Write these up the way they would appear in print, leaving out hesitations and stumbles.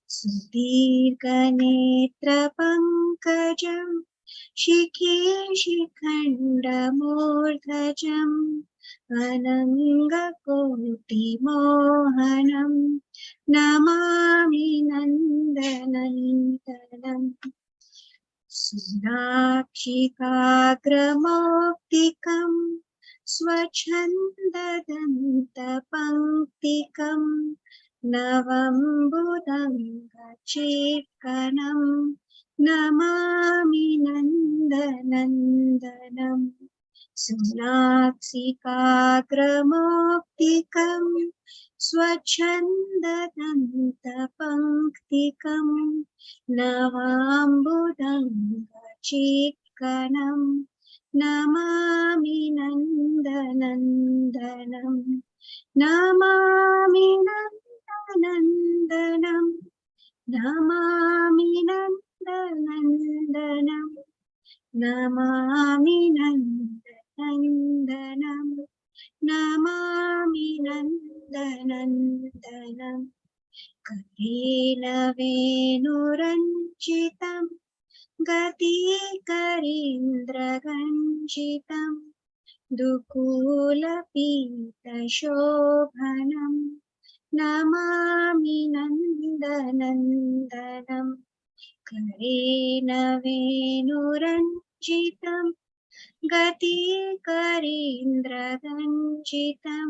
सुदीर्घनेत्रपङ्कजं शिखे शिखण्डमूर्धजम् अनङ्गकोटिमोहनं नमामि नन्दनन्दनम् सुराक्षिकाग्रमौक्तिकं स्वच्छन्ददन्तपङ्क्तिकं नवम्बुदङ्गचेकनं नमामि नन्दनन्दनम् सुनाक्षिकाग्रमौक्तिकं स्वच्छन्ददन्तपङ्क्तिकं नवाम्बुदङ्गचेकनं नमामि नन्दनन्दनम् नमामि नन्दनन्दनम् नमामि नन्दनन्दनम् नमामि नन्दनन्दनम् नमामि नन्दनन्दनम् करेण वेणुरञ्जितं गतिकरीन्द्रगञ्जितं दुकूलपीतशोभनं नमामि नन्दनन्दनम् करेण वेणुरञ्जितं गतिकरीन्द्रगञ्जितं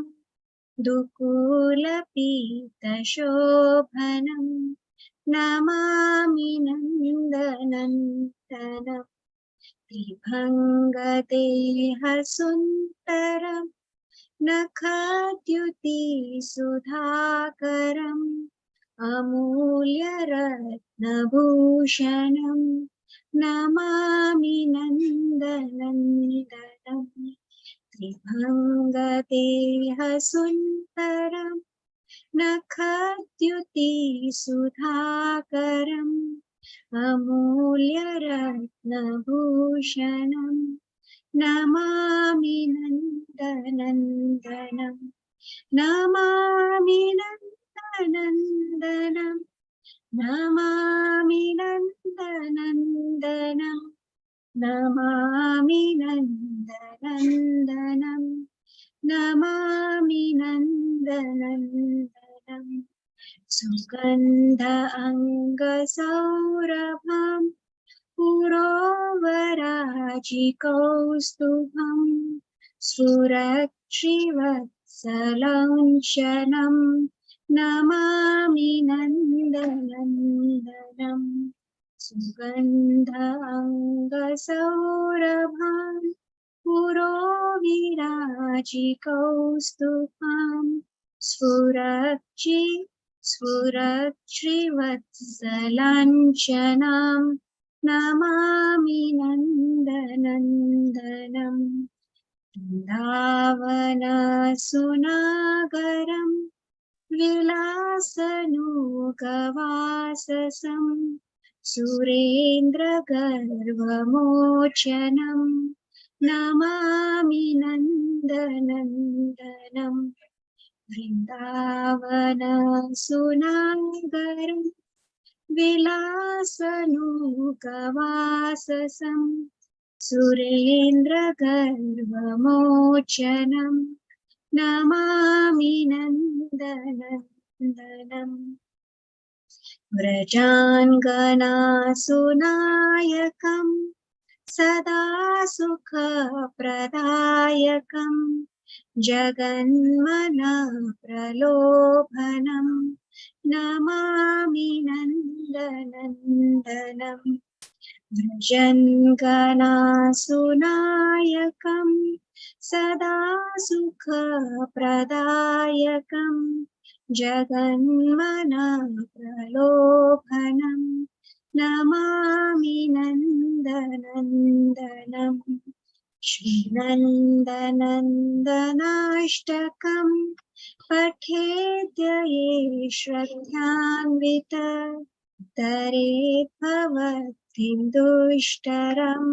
दुकूलपीतशोभनं नमामि नन्दनन्दनम् त्रिभङ्गदेहसुन्दरं नखद्युतिसुधाकरम् अमूल्यरत्नभूषणं नमामि नन्दनन्दनम् त्रिभङ्गदेहसुन्दरं नखद्युतिसुधाकरम् अमूल्यरत्नभूषणं नमामि नन्दनन्दनम् नमामि नन्दनन्दनम् नमामि नन्दनन्दनम् नमामि नन्दनन्दनम् नमामि नन्दनन्दनम् सुगन्ध अङ्गसौरभं पुरोवराजिकौस्तुभं स्फुरक्षिवत्सलाञ्छनं नमामि नन्दनन्दनम् सुगन्ध अङ्गसौरभं पुरोविराजिकौस्तुभं स्फुरक्षिवत्सलाञ्छनं नमामि नन्दनन्दनम् वृन्दावनसुनागरं विलासनूगवाससं सुरेन्द्रगर्वमोचनं नमामि नन्दनन्दनम् वृन्दावनसुनागरं विलासनूगवाससं सुरेन्द्रगर्वमोचनं नमामि नन्दनन्दनम् व्रजाङ्गनासुनायकं सदा सुखप्रदायकं जगन्मनप्रलोभनं नमामि नन्दनन्दनम् व्रजङ्गनासुनायकं सदा सुखप्रदायकं जगन्मनप्रलोभनं नमामि नन्दनन्दनम् श्रीनन्दनन्दनाष्टकं पठेद्य ये श्रद्धान्वितः तरेत् भवद्भिः दुष्टरं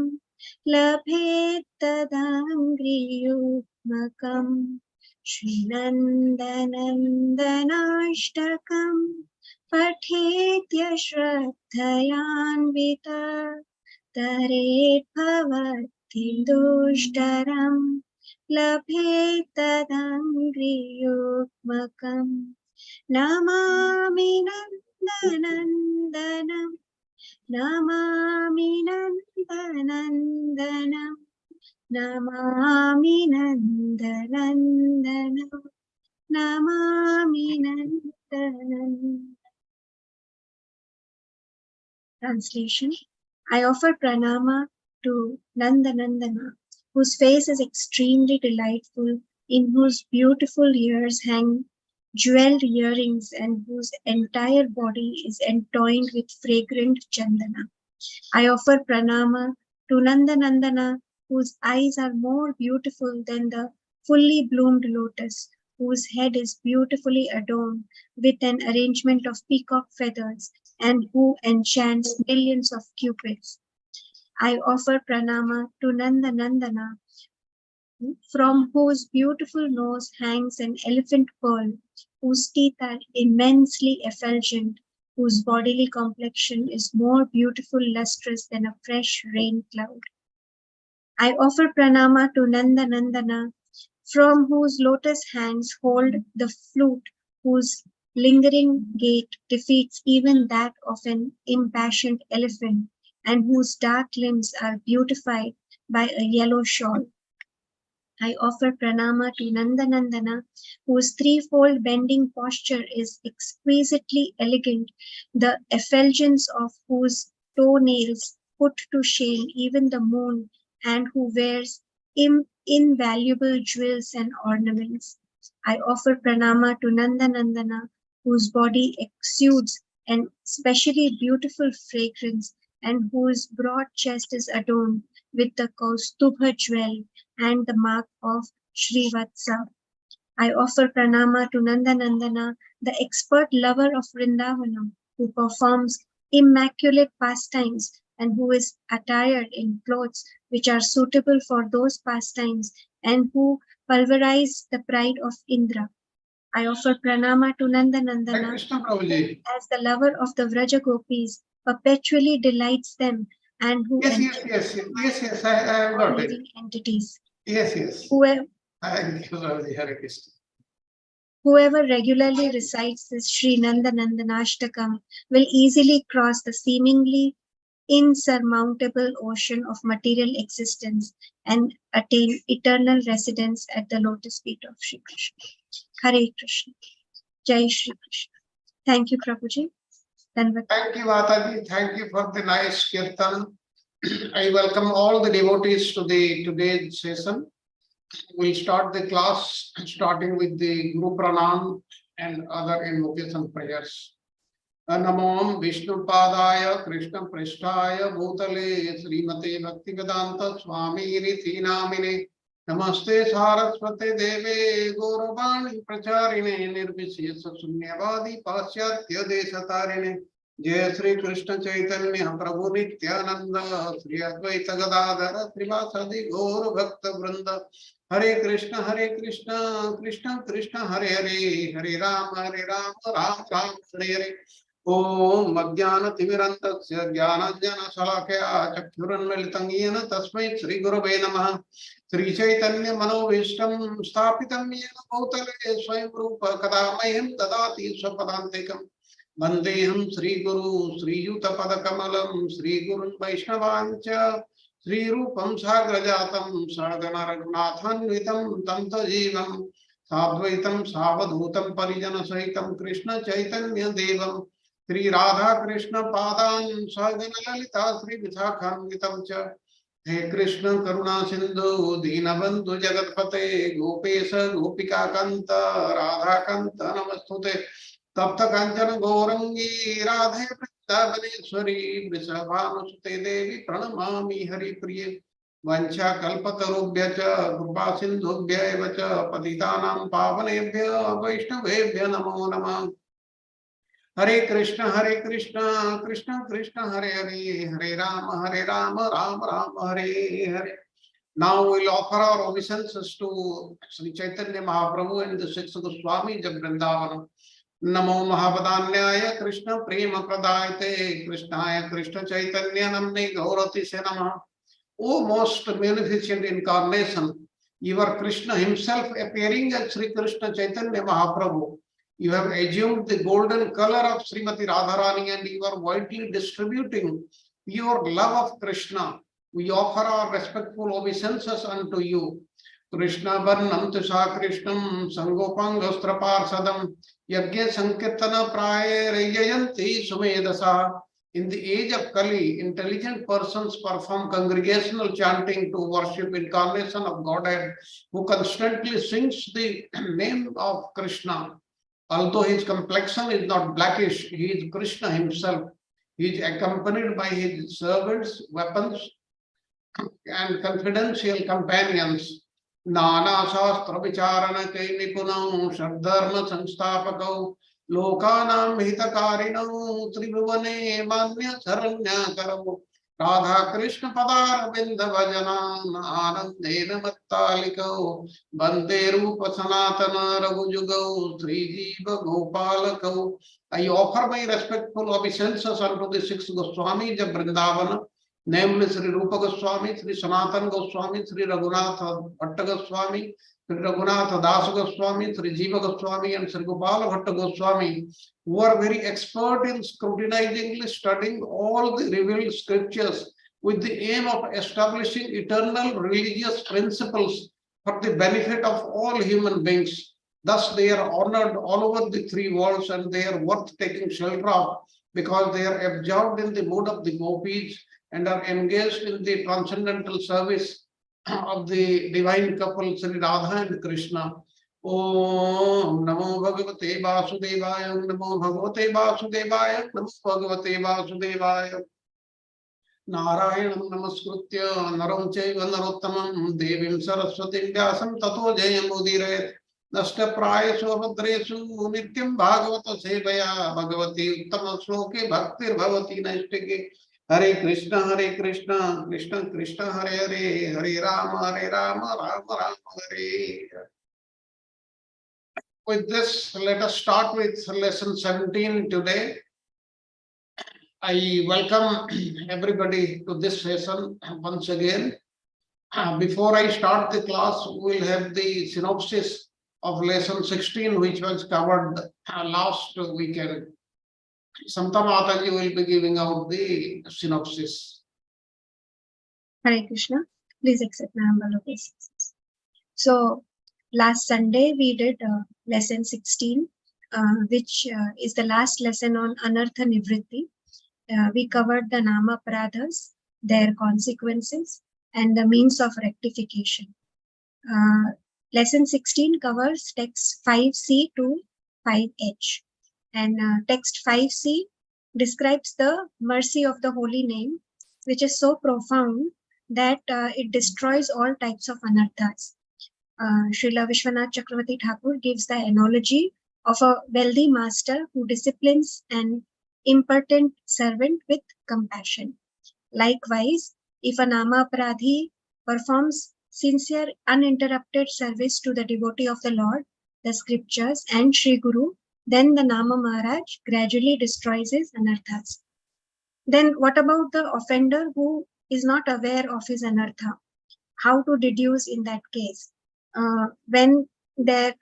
लभेत् तदाङ्घ्रियुग्मकम् श्रीनन्दनन्दनाष्टकं पठेद्य पठेद्य श्रद्धयान्विता तरेत् भवत्तिन्दुष्टरं लभेत् तदङ्घ्रियुग्मकम् Namami नन्दनन्दनं Namami नन्दनन्दनं Namami नन्दनन्दनं Namami नन्दनन्दनं. Translation. I offer pranama to Nandanandana, whose face is extremely delightful, in whose beautiful ears hang jeweled earrings, and whose entire body is entwined with fragrant chandana. I offer pranama to Nandanandana, whose eyes are more beautiful than the fully bloomed lotus, whose head is beautifully adorned with an arrangement of peacock feathers, and who enchants millions of cupids. I offer pranama to Nandanandana, from whose beautiful nose hangs an elephant pearl, whose teeth are immensely effulgent, whose bodily complexion is more beautiful lustrous than a fresh rain cloud. I offer pranama to Nandanandana, from whose lotus hands hold the flute, whose lingering gait defeats even that of an impassioned elephant, and whose dark limbs are beautified by a yellow shawl. I offer pranama to Nandanandana, whose threefold bending posture is exquisitely elegant, the effulgence of whose toenails put to shame even the moon, and who wears invaluable jewels and ornaments. I offer pranama to Nandanandana, whose body exudes an especially beautiful fragrance, and whose broad chest is adorned with the Kaustubha jewel and the mark of Srivatsa. I offer pranama to Nandanandana, the expert lover of Vrindavanam, who performs immaculate pastimes and who is attired in clothes which are suitable for those pastimes, and who pulverize the pride of Indra. I offer pranama to Nandanandana, as the lover of the Vraja Gopis, perpetually delights them, and who Yes, I have got it. Entities. Yes. Whoever regularly recites this Sri Nandanandanashtakam will easily cross the seemingly insurmountable ocean of material existence and attain eternal residence at the lotus feet of Sri Krishna. Hare Krishna. Jai Shri Krishna. Thank you, Prabhuji. Thank you, Mataji. Thank you for the nice kirtan. I welcome all the devotees to today's session. We'll start the class starting with the Guru Pranam and other invocation prayers. Namam Vishnu Padaya Krishna Prishtaya Bhutale Srimate Bhaktivedanta Swami Riti Namine Namaste Saraswate Deve Gauravani Pracharine Nirvishesa Sunyavadi Pasyatya Desatarine Jai Sri Krishna Chaitanya Prabhu Nityananda Sri Advaita Gadadhara Srivasadi Gaur Bhakta Vrinda Hare Krishna Krishna Krishna Hare Hare Hare Rama Ram Ram Hare Hare Om Madhyana Timirantasya Jnanajnana Salakaya Chakshuranmilitam Yena Tasmai Sri Gurave Namaha Sri Chaitanya Manovishtam Sthapitam Yena Bhutale Swayam Rupa Kadamayam Dadati Swapadantikam Vandeham Sri Guru Sri Yuta Padakamalam Sri Gurun Vaishnavancha Sri Rupam Sagrajatam Sadhana Raghunathanvitam Tanta Jivam Sadvaitam Savadhutam Parijana Sahitam Krishna Chaitanya Devam Sri Radha Krishna Padan Sajana Lalita Sri Vishakhanvitam Cha He Krishna Karuna Sindhu Deenabandhu Jagatpate Gopesa Gopika Kanta Radha Kanta Namastute Tapta Kanchana Gaurangi Radhe Vrindavaneshwari Vrishabhanusute Devi Pranamami Hari Priye Vancha Kalpatarubhya Cha Krupa Sindhubhya Eva Cha Patitanam Pavanebhya Vaishnavebhya Namo Namah Hare Krishna Krishna Krishna Hare Hare Hare Rama Ram Rama Hare Hare. Now we'll offer our obeisances to Sri Chaitanya Mahaprabhu and the six Goswamis of Vrindavan. नमो महावदान्याय कृष्ण प्रेम प्रदायते कृष्णाय कृष्ण चैतन्य नमने गौरति से नमः. O most munificent incarnation, you are Krishna himself appearing as Sri Krishna Chaitanya Mahaprabhu. You have assumed the golden color of Srimati Radharani and you are widely distributing pure love of Krishna. We offer our respectful obeisances unto you. Krishna Varnam Tusha Krishnam Sangopang Parsadam Yagya Sankirtana Praye Rajayanti Sumedasa. In the age of Kali, intelligent persons perform congregational chanting to worship incarnation of Godhead, who constantly sings the name of Krishna. Although his complexion is not blackish, he is Krishna himself. He is accompanied by his servants, weapons, and confidential companions. Nana Shastra Vicharana Kai Nipunam Shardharma Sanstapakau Lokanam Hitakarinam Tribhuvane Manya Saranya Karamu Radha Krishna Padar Binda Vajanam Anandena Mattalikau Bande Rupa Sanatana Raghujugau Sri Jiva Gopalakau. I offer my respectful obeisances unto the six Goswamis of Vrindavana, namely Sri Rupa Goswami, Sri Sanatan Goswami, Sri Raghunath Bhatta Goswami, Sri Raghunath Das Goswami, Sri Jiva Goswami, and Sri Gopala Bhatta Goswami, who are very expert in scrutinizingly studying all the revealed scriptures with the aim of establishing eternal religious principles for the benefit of all human beings. Thus, they are honored all over the three worlds and they are worth taking shelter of because they are absorbed in the mood of the gopis and are engaged in the transcendental service of the divine couple Sri Radha and Krishna. Om Namo Bhagavate Vasudevaya, Namo Bhagavate Vasudevaya, Namo Bhagavate Vasudevaya. Narayanam Namaskritya Naram Chaiva Narottamam Devim Saraswatim Vyasam Tato Jayamudire Nasta Praya Svabhadresu Nityam Bhagavata Sevaya Bhagavati Uttama Sloke Bhaktir Bhavati Naistike. Hare Krishna, Krishna Krishna, Hare Hare, Hare Rama, Rama Rama, Hare. With this, let us start with lesson 17 today. I welcome everybody to this session once again. Before I start the class, we will have the synopsis of lesson 16, which was covered last weekend. Samta Mataji will be giving out the synopsis. Hare Krishna. Please accept my humble obeisances. So, last Sunday we did lesson 16, which is the last lesson on Anartha Nivritti. We covered the Nama Paradhas, their consequences, and the means of rectification. Lesson 16 covers text 5c to 5h. And text 5c describes the mercy of the holy name, which is so profound that it destroys all types of anarthas. Srila Vishwanath Chakravarti Thakur gives the analogy of a wealthy master who disciplines an impertinent servant with compassion. Likewise, if a Nama Paradhi performs sincere, uninterrupted service to the devotee of the Lord, the scriptures, and Sri Guru, then the Nama Maharaj gradually destroys his anarthas. Then what about the offender who is not aware of his anartha? How to deduce in that case? When there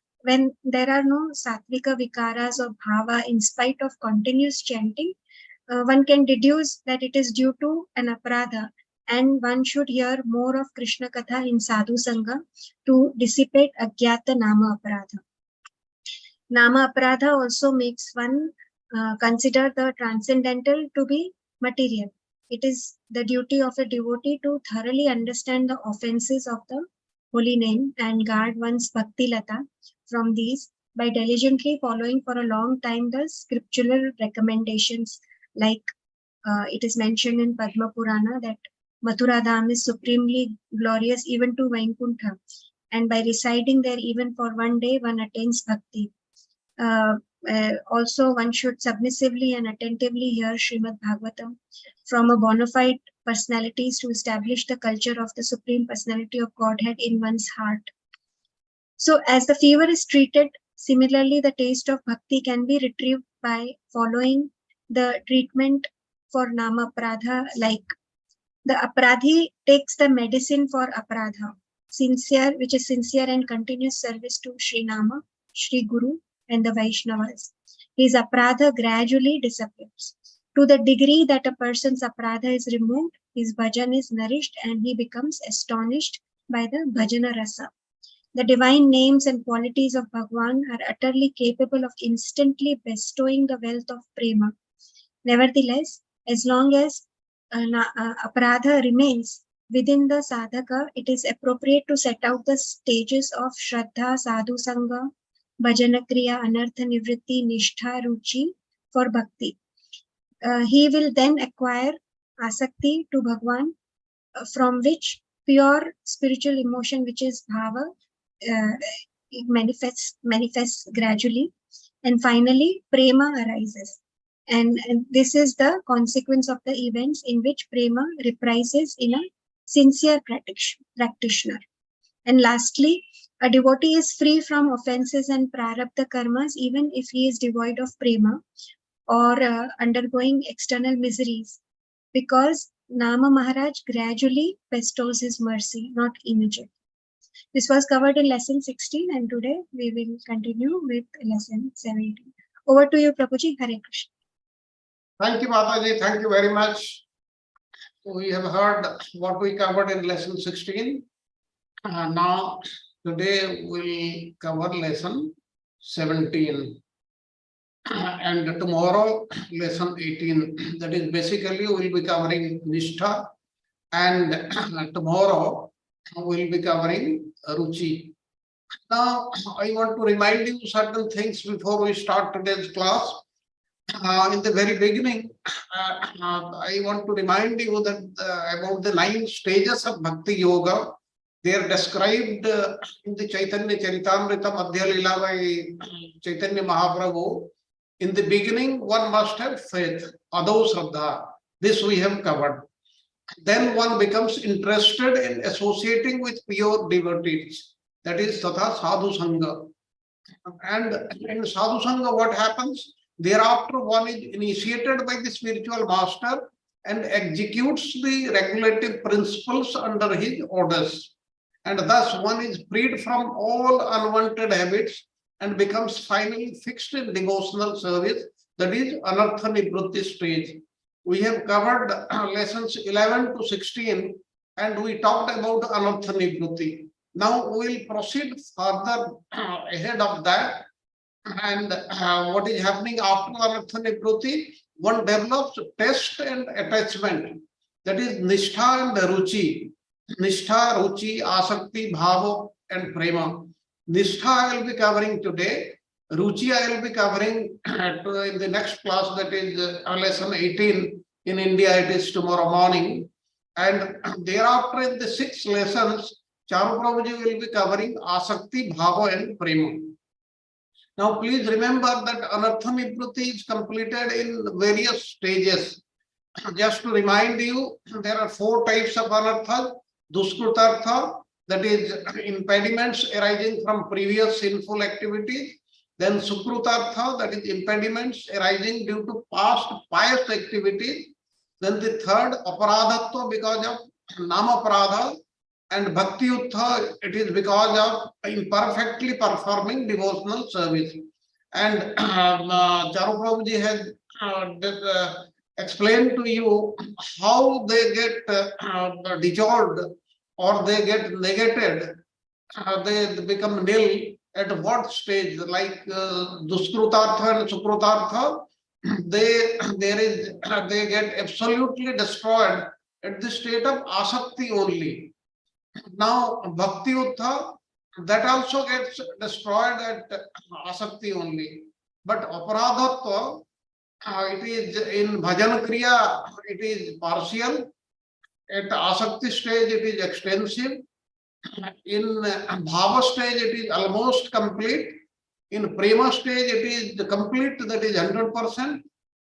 are no sattvika vikaras or bhava in spite of continuous chanting, one can deduce that it is due to an aparadha, and one should hear more of Krishna Katha in Sadhu Sangha to dissipate Agyata Nama Aparadha. Nama Aparadha also makes one consider the transcendental to be material. It is the duty of a devotee to thoroughly understand the offenses of the holy name and guard one's bhakti lata from these by diligently following for a long time the scriptural recommendations, like it is mentioned in Padma Purana that Mathura Dham is supremely glorious even to Vaikuntha, and by residing there even for one day one attains bhakti. Also, one should submissively and attentively hear Srimad Bhagavatam from a bona fide personalities to establish the culture of the Supreme Personality of Godhead in one's heart. So, as the fever is treated Similarly, the taste of bhakti can be retrieved by following the treatment for nama pradha, like the apradhi takes the medicine for aparadha, which is sincere and continuous service to Sri Nama, Sri Guru, and the Vaishnavas. His aparadha gradually disappears. To the degree that a person's aparadha is removed, his bhajan is nourished and he becomes astonished by the bhajana rasa. The divine names and qualities of Bhagwan are utterly capable of instantly bestowing the wealth of prema. Nevertheless, as long as aparadha remains within the sadhaka, it is appropriate to set out the stages of Shraddha, Sadhu Sangha, Bhajana Kriya, Anartha Nivritti, Nishtha, Ruchi for bhakti. He will then acquire asakti to Bhagwan, from which pure spiritual emotion, which is bhava, manifests gradually, and finally prema arises. And this is the consequence of the events in which prema reprises in a sincere practitioner. And lastly, a devotee is free from offenses and prarabdha karmas even if he is devoid of prema or undergoing external miseries, because Nama Maharaj gradually bestows his mercy, not immediately. This was covered in lesson 16, and today we will continue with lesson 17. Over to you, Prabhuji. Hare Krishna. Thank you, Mataji. Thank you very much. We have heard what we covered in lesson 16. Now, today we'll cover lesson 17. And tomorrow, lesson 18. That is basically we'll be covering Nishtha. And tomorrow, we'll be covering Ruchi. Now, I want to remind you certain things before we start today's class. In the very beginning, I want to remind you that about the 9 stages of Bhakti Yoga. They are described in the Chaitanya Charitamrita Madhya Leela by Chaitanya Mahaprabhu. In the beginning, one must have faith, Adau Shraddha. This we have covered. Then one becomes interested in associating with pure devotees. That is Tatha Sadhu Sangha. And in Sadhu Sangha, what happens? Thereafter, one is initiated by the spiritual master and executes the regulative principles under his orders. And thus, one is freed from all unwanted habits and becomes finally fixed in devotional service. That is Anartha Nivritti stage. We have covered lessons 11 to 16 and we talked about Anartha Nivritti. Now we will proceed further ahead of that. And what is happening after Anartha Nivritti? One develops taste and attachment. That is Nishtha and Ruchi. Nishtha, Ruchi, Asakti, Bhava, and Prema. Nishtha I will be covering today. Ruchi I will be covering in the next class, that is lesson 18. In India, it is tomorrow morning. And thereafter, in the 6 lessons, Charu Prabhuji will be covering Asakti, Bhava, and Prema. Now, please remember that Anartha Nivritti is completed in various stages. Just to remind you, there are 4 types of Anartha. Duskrutartha, that is impediments arising from previous sinful activities. Then Sukrutartha, that is impediments arising due to past pious activities. Then the third, Aparadhatva, because of Namaparadha. And Bhakti Uttha, it is because of imperfectly performing devotional service. And Charu Prabhuji has explained to you how they get dissolved or they get negated, they become nil at what stage, like Duskrutartha and Sukrutartha, they get absolutely destroyed at the state of Asakti only. Now, Bhakti Uttha, that also gets destroyed at Asakti only. But Aparadhatva, it is in Bhajan Kriya, it is partial. At Asakti stage, it is extensive. In Bhava stage, it is almost complete. In Prema stage, it is complete, that is 100%.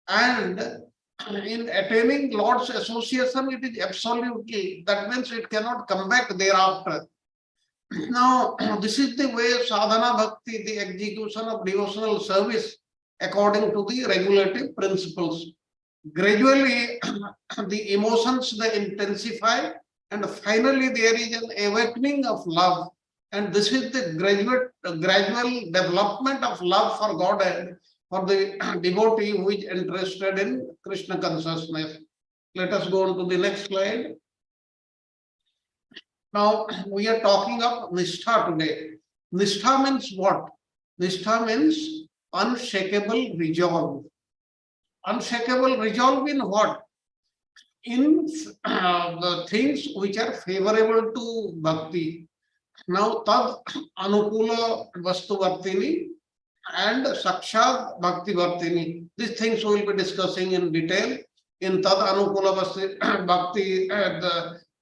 And in attaining Lord's association, it is absolutely, that means it cannot come back thereafter. Now, this is the way sadhana bhakti, the execution of devotional service according to the regulative principles. Gradually, the emotions they intensify, and finally there is an awakening of love. And this is the gradual development of love for God and for the devotee who is interested in Krishna consciousness. Let us go on to the next slide. Now we are talking of Nishtha today. Nishtha means what? Nishtha means unshakable resolve. Unshakable resolve in what? In the things which are favorable to bhakti. Now, tad anukula vastu vartini and sakshat bhakti vartini. These things we will be discussing in detail. In tad anukula bhakti, tad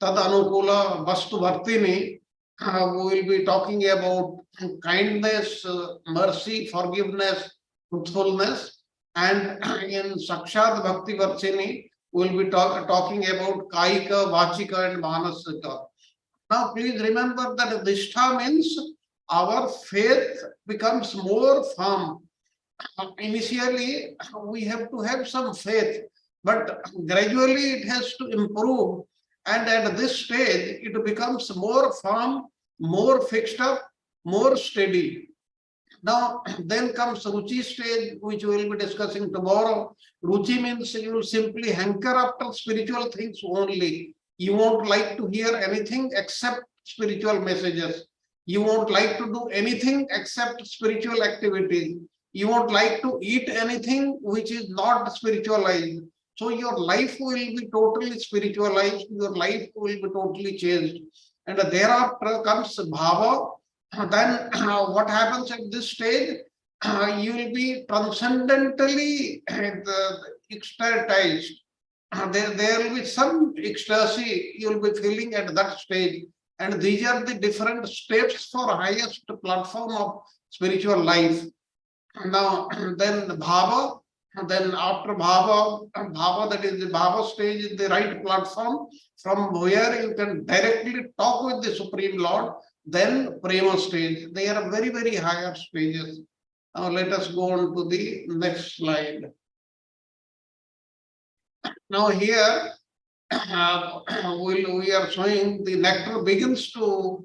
anukula vastu vartini, we will be talking about kindness, mercy, forgiveness, truthfulness. And in sakshat bhakti vartini, we will be talking about kaika, vachika, and manasika. Now, please remember that nishtha means our faith becomes more firm. Initially, we have to have some faith, but gradually it has to improve. And at this stage, it becomes more firm, more fixed up, more steady. Now, then comes Ruchi stage, which we will be discussing tomorrow. Ruchi means you simply hanker after spiritual things only. You won't like to hear anything except spiritual messages. You won't like to do anything except spiritual activities. You won't like to eat anything which is not spiritualized. So your life will be totally spiritualized. Your life will be totally changed. And thereafter comes bhava. Then what happens at this stage? You will be transcendentally ecstatized. There will be some ecstasy you will be feeling at that stage. And these are the different steps for highest platform of spiritual life. Now, then bhava, then after bhava, that is the bhava stage is the right platform from where you can directly talk with the Supreme Lord. Then prema stage. They are very, very higher stages. Now let us go on to the next slide. Now here we are showing the nectar begins to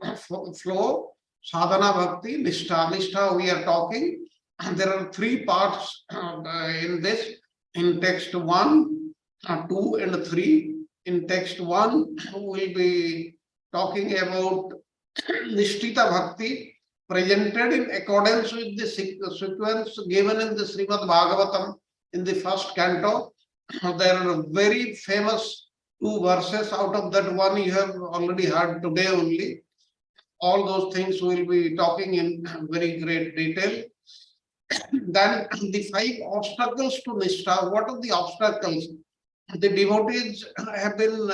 flow. Sadhana bhakti, nishtha. Nishtha we are talking. There are three parts in this. In text 1, 2, and 3. In text 1, we'll be talking about Nishtita Bhakti, presented in accordance with the sequence given in the Srimad Bhagavatam in the first canto. There are very famous 2 verses. Out of that one you have already heard today only. All those things we will be talking in very great detail. Then the 5 obstacles to Nishtha. What are the obstacles? The devotees have been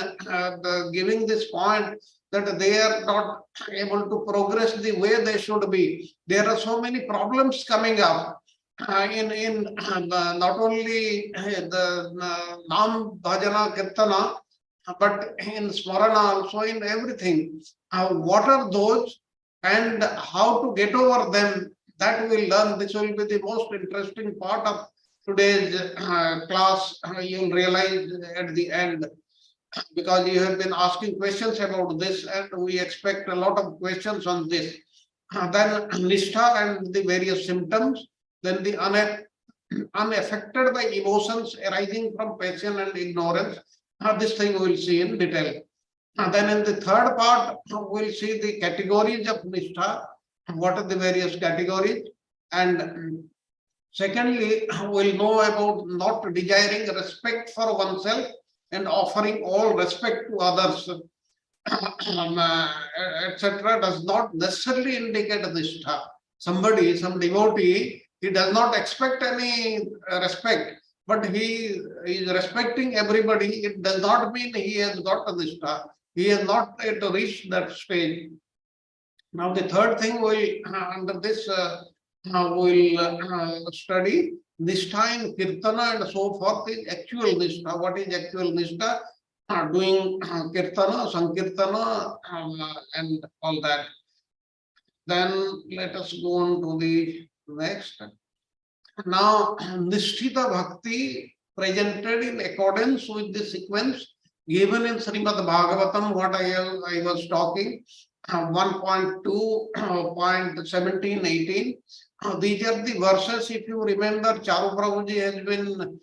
giving this point that they are not able to progress the way they should be. There are so many problems coming up in not only the Nam Bhajana Kirtana, but in Smarana also, in everything. What are those and how to get over them? That we'll learn. This will be the most interesting part of today's class. You'll realize at the end, because you have been asking questions about this, and we expect a lot of questions on this. Then Nishtha and the various symptoms, then the unaffected by emotions arising from passion and ignorance. This thing we will see in detail. Then in the third part, we'll see the categories of Nishtha. What are the various categories? And secondly, we'll know about not desiring respect for oneself and offering all respect to others, etc., does not necessarily indicate Nishtha. Somebody, some devotee, he does not expect any respect, but he is respecting everybody. It does not mean he has got Nishtha. He has not yet reached that stage. Now, the third thing under this we'll study Nishtha in Kirtana and so forth is actual Nishtha. What is actual Nishtha? Doing Kirtana, Sankirtana, and all that. Then let us go on to the next. Now, Nishtita Bhakti presented in accordance with the sequence given in Srimad Bhagavatam, what I was talking, 1.2, point 17, 18. These are the verses, if you remember, Charu Prabhuji has been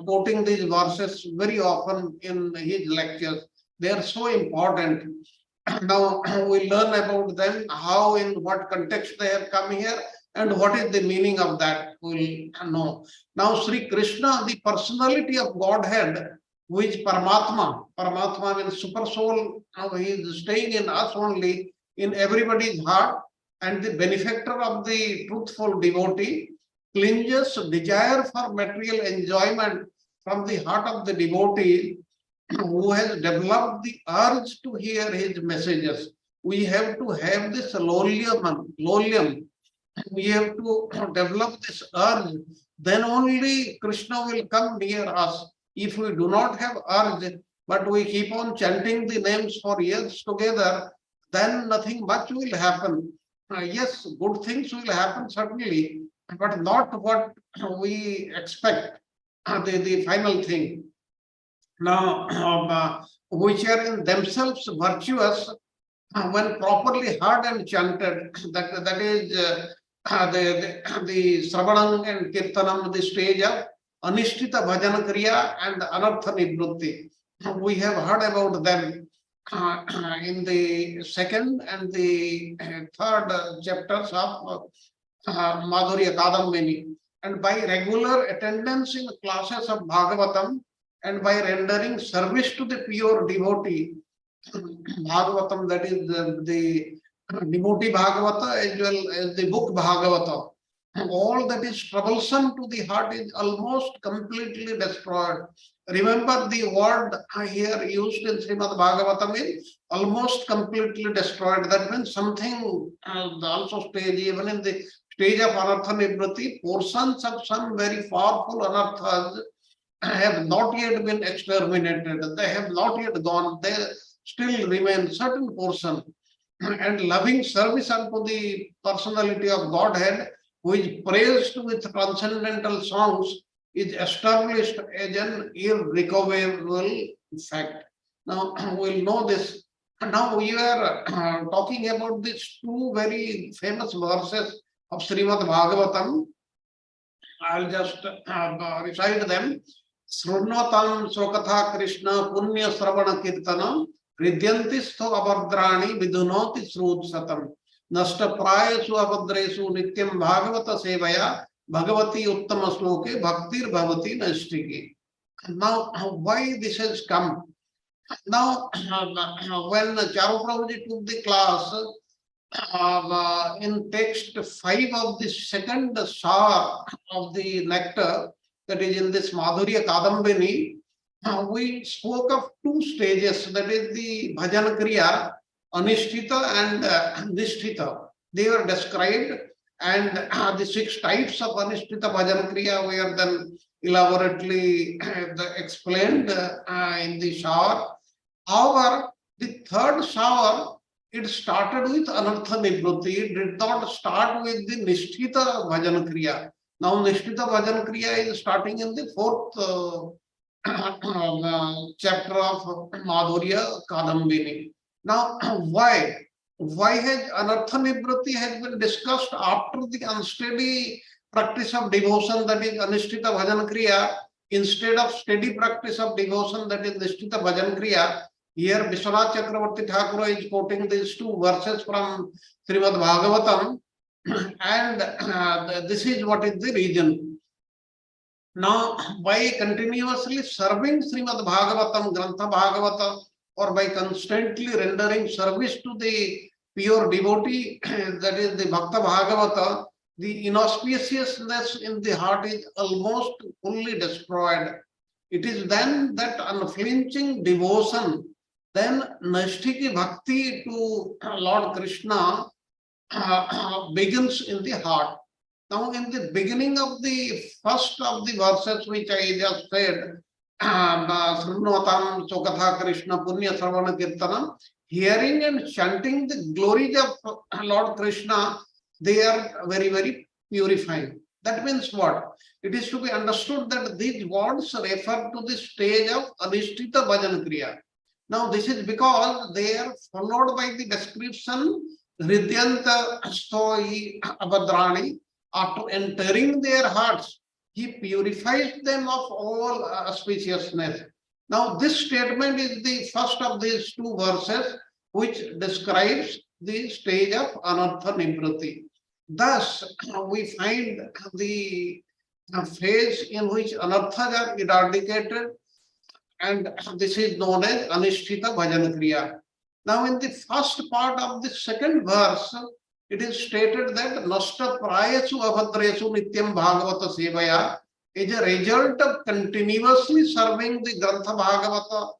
quoting these verses very often in his lectures. They are so important. Now we learn about them, how, in what context they have come here, and what is the meaning of that, we'll know. Now Sri Krishna, the personality of Godhead, who is Paramatma. Paramatma means super soul. Now he is staying in us only, in everybody's heart, and the benefactor of the truthful devotee, clinges desire for material enjoyment from the heart of the devotee who has developed the urge to hear his messages. We have to have this lolium. We have to develop this urge. Then only Krishna will come near us. If we do not have urge, but we keep on chanting the names for years together, then nothing much will happen. Yes, good things will happen certainly, but not what we expect, the final thing. Now, which are in themselves virtuous when properly heard and chanted. That is the Sravanam and Kirtanam, the stage of Anishtita Bhajana Kriya and Anartha Nivrutti. We have heard about them in the second and the third chapters of Madhurya Kadambini. And by regular attendance in classes of Bhagavatam and by rendering service to the pure devotee, Bhagavatam, that is the devotee Bhagavata as well as the book Bhagavata, all that is troublesome to the heart is almost completely destroyed. Remember, the word here used in Srimad Bhagavatam is almost completely destroyed. That means something also stage, even in the stage of Anartha Nivritti, portions of some very powerful anarthas have not yet been exterminated. They have not yet gone. They still remain certain portion. And loving service unto the personality of Godhead, who is praised with transcendental songs, is established as an irrecoverable fact. Now we'll know this. Now we are talking about these two very famous verses of Srimad Bhagavatam. I'll just recite them. Srunvatam Srokatha Krishna Punya Sravana Kirtanam Hridyanti Stho Abhadrani Vidunoti Srut Satam Nasta Prayasu Abhadresu Nityam Bhagavata Sevaya Bhagavati Uttama Sloke Bhaktir Bhavati Nashtiki. Now, why this has come? Now, when Charu Prabhuji took the class, in text 5 of the second shower of the nectar, that is in this Madhurya Kadambini, we spoke of two stages, that is the Bhajan Kriya, Anishtita and Nishtita. They were described, and the 6 types of Anishtita Bhajan Kriya were then elaborately explained in the shower. However, the third shower, it started with Anartha Nivrutti. It did not start with the Nishtita Bhajan Kriya. Now, Nishtita Bhajan Kriya is starting in the 4th chapter of Madhurya Kadambini. Now, why? Why has Anartha Nivrutti has been discussed after the unsteady practice of devotion, that is Anishtita Bhajan Kriya, instead of steady practice of devotion, that is Nishtita Bhajan Kriya? Here, Vishwanath Chakravarti Thakur is quoting these two verses from Srimad Bhagavatam, and this is what is the reason. Now, by continuously serving Srimad Bhagavatam, Grantha Bhagavata, or by constantly rendering service to the pure devotee, that is the Bhakta Bhagavata, the inauspiciousness in the heart is almost fully destroyed. It is then that unflinching devotion, then Nashtiki Bhakti to Lord Krishna begins in the heart. Now, in the beginning of the first of the verses which I just said, Srunvatam Sokatha Krishna Punya Sravana Kirtanam, hearing and chanting the glories of Lord Krishna, they are very, very purifying. That means what? It is to be understood that these words refer to the stage of Anishtita Bhajan Kriya. Now, this is because they are followed by the description Hridyanta Stoi Abhadrani. After entering their hearts, he purifies them of all auspiciousness. Now, this statement is the first of these two verses which describes the stage of Anartha Nivrati. Thus, we find the phase in which anarthas are eradicated, and this is known as Anishtita Bhajan Kriya. Now, in the first part of the second verse, it is stated that Nasta Prayasu Abhadresu Nityam Bhagavata Sevaya is a result of continuously serving the Grantha Bhagavata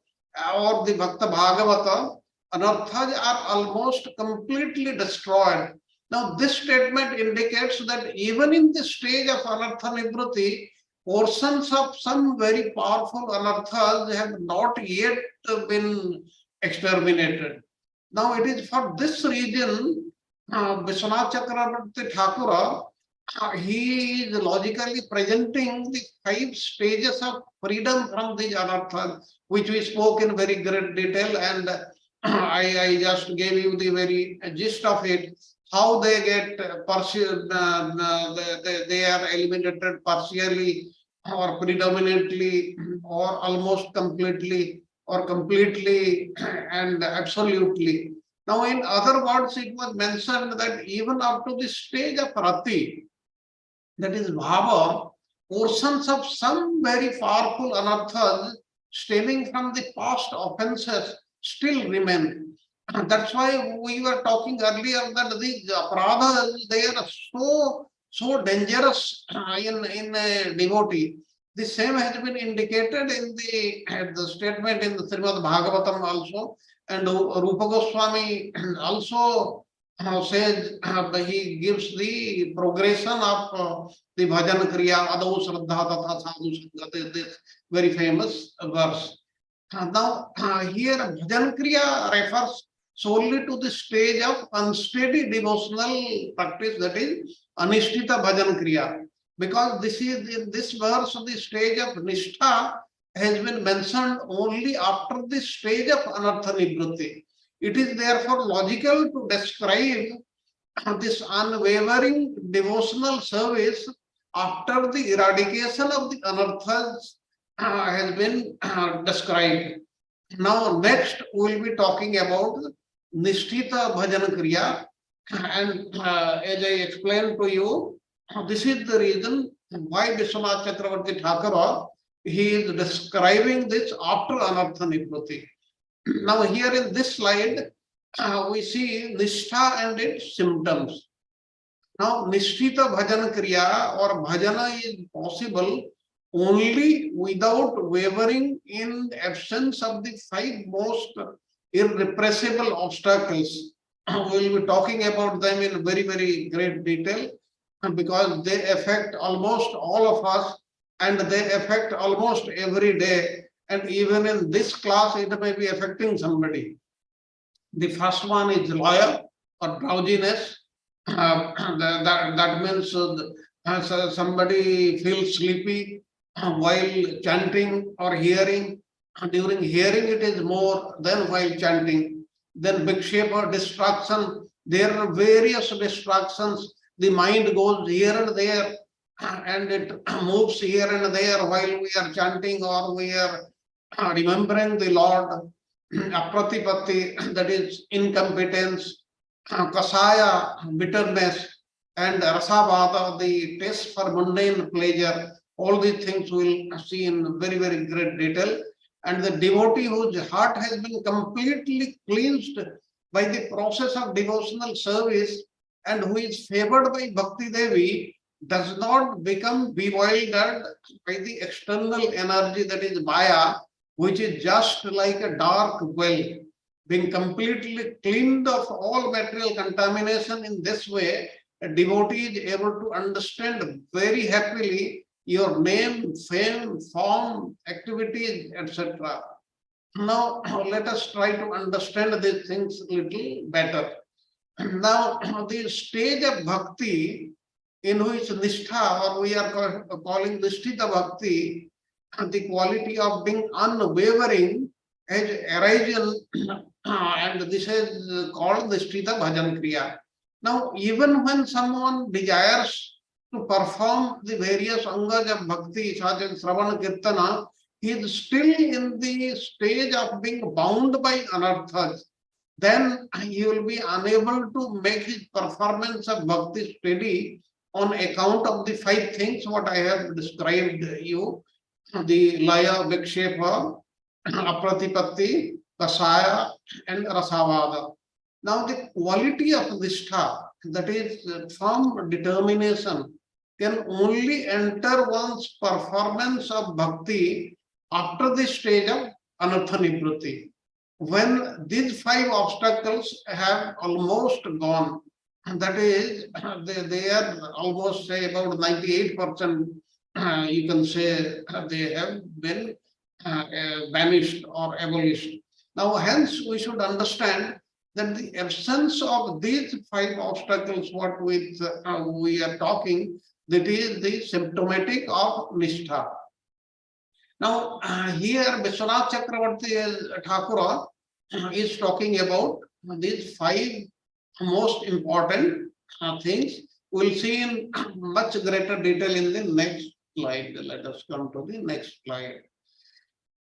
or the Bhakta Bhagavata. Anarthas are almost completely destroyed. Now, this statement indicates that even in the stage of Anartha Nivrati, portions of some very powerful anarthas have not yet been exterminated. Now, it is for this reason, Vishwanath Chakravarti Thakura, he is logically presenting the 5 stages of freedom from these anarthas, which we spoke in very great detail, and I just gave you the very gist of it. How they get partial, they are eliminated partially or predominantly or almost completely or completely and absolutely. Now, in other words, it was mentioned that even up to the stage of Rati, that is Bhava, portions of some very powerful anarthas stemming from the past offenses still remain. That's why we were talking earlier that these aparadhas, they are so dangerous in a devotee. The same has been indicated in the statement in the Srimad Bhagavatam also, and Rupa Goswami also says he gives the progression of the bhajan kriya, Adau Shraddha Tatha Sadhu Sangha, this very famous verse. Now, here bhajan kriya refers solely to the stage of unsteady devotional practice, that is Anishtita Bhajan Kriya. Because this is in this verse, the stage of Nishtha has been mentioned only after the stage of Anartha Nivrati. It is therefore logical to describe this unwavering devotional service after the eradication of the anarthas has been described. Now, next we will be talking about Nishtita Bhajan Kriya, and as I explained to you, this is the reason why Vishwanath Chakravarti Thakura, he is describing this after Anartha Nivrati. Now, here in this slide, we see Nishtha and its symptoms. Now, Nishtita Bhajan Kriya or Bhajana is possible only without wavering in the absence of the 5 most irrepressible obstacles. We will be talking about them in very, very great detail because they affect almost all of us and they affect almost every day. And even in this class, it may be affecting somebody. The first one is loya or drowsiness. That means somebody feels sleepy while chanting or hearing. During hearing, it is more than while chanting. Then vikshepa, distraction. There are various distractions. The mind goes here and there and it moves here and there while we are chanting or we are remembering the Lord. Apratipatti, that is incompetence. Kasaya, bitterness, and rasabhata, the taste for mundane pleasure. All these things we will see in very, very great detail. And the devotee whose heart has been completely cleansed by the process of devotional service and who is favored by Bhakti Devi does not become bewildered by the external energy, that is Maya, which is just like a dark well. Being completely cleaned of all material contamination in this way, a devotee is able to understand very happily your name, fame, form, activities, etc. Now, let us try to understand these things a little better. Now, the stage of bhakti in which nishtha, or we are calling nishtita bhakti, the quality of being unwavering, has arisen, and this is called nishtita bhajan kriya. Now, even when someone desires to perform the various angas of bhakti, such as Sravana Kirtana, he is still in the stage of being bound by anarthas. Then he will be unable to make his performance of bhakti steady on account of the five things what I have described you, the laya, vikshepa, apratipatti, kasaya, and rasavada. Now the quality of nishtha, that is firm determination, can only enter one's performance of bhakti after the stage of anartha nivritti. When these five obstacles have almost gone, that is, they are almost say about 98%, you can say they have been vanished or abolished. Now, hence, we should understand that the absence of these five obstacles, what we are talking, that is the symptomatic of nishtha. Now, here Vishwanath Chakravarti Thakura is talking about these five most important things. We'll see in much greater detail in the next slide. Let us come to the next slide.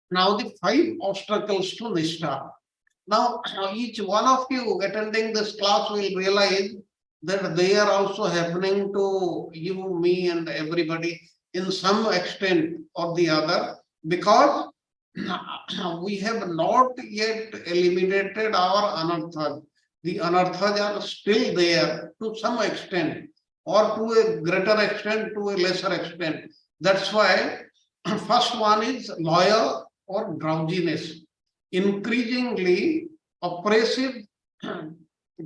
Now, the five obstacles to Nishtha. Now, each one of you attending this class will realize that they are also happening to you, me, and everybody in some extent or the other, because we have not yet eliminated our anarthas. The anarthas are still there to some extent, or to a greater extent, to a lesser extent. That's why first one is loya or drowsiness. Increasingly oppressive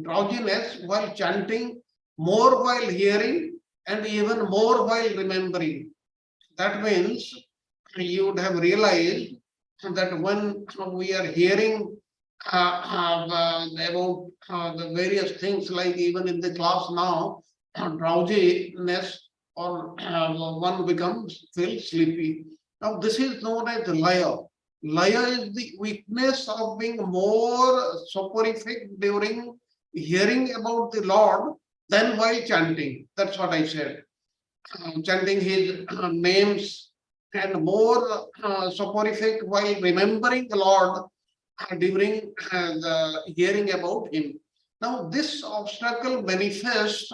drowsiness while chanting, more while hearing, and even more while remembering. That means you would have realized that when we are hearing about the various things, like even in the class now, drowsiness, or one becomes feel sleepy. Now this is known as laya. Laya is the weakness of being more soporific during hearing about the Lord than while chanting. That's what I said. Chanting his names, and more soporific while remembering the Lord during the hearing about him. Now, this obstacle manifests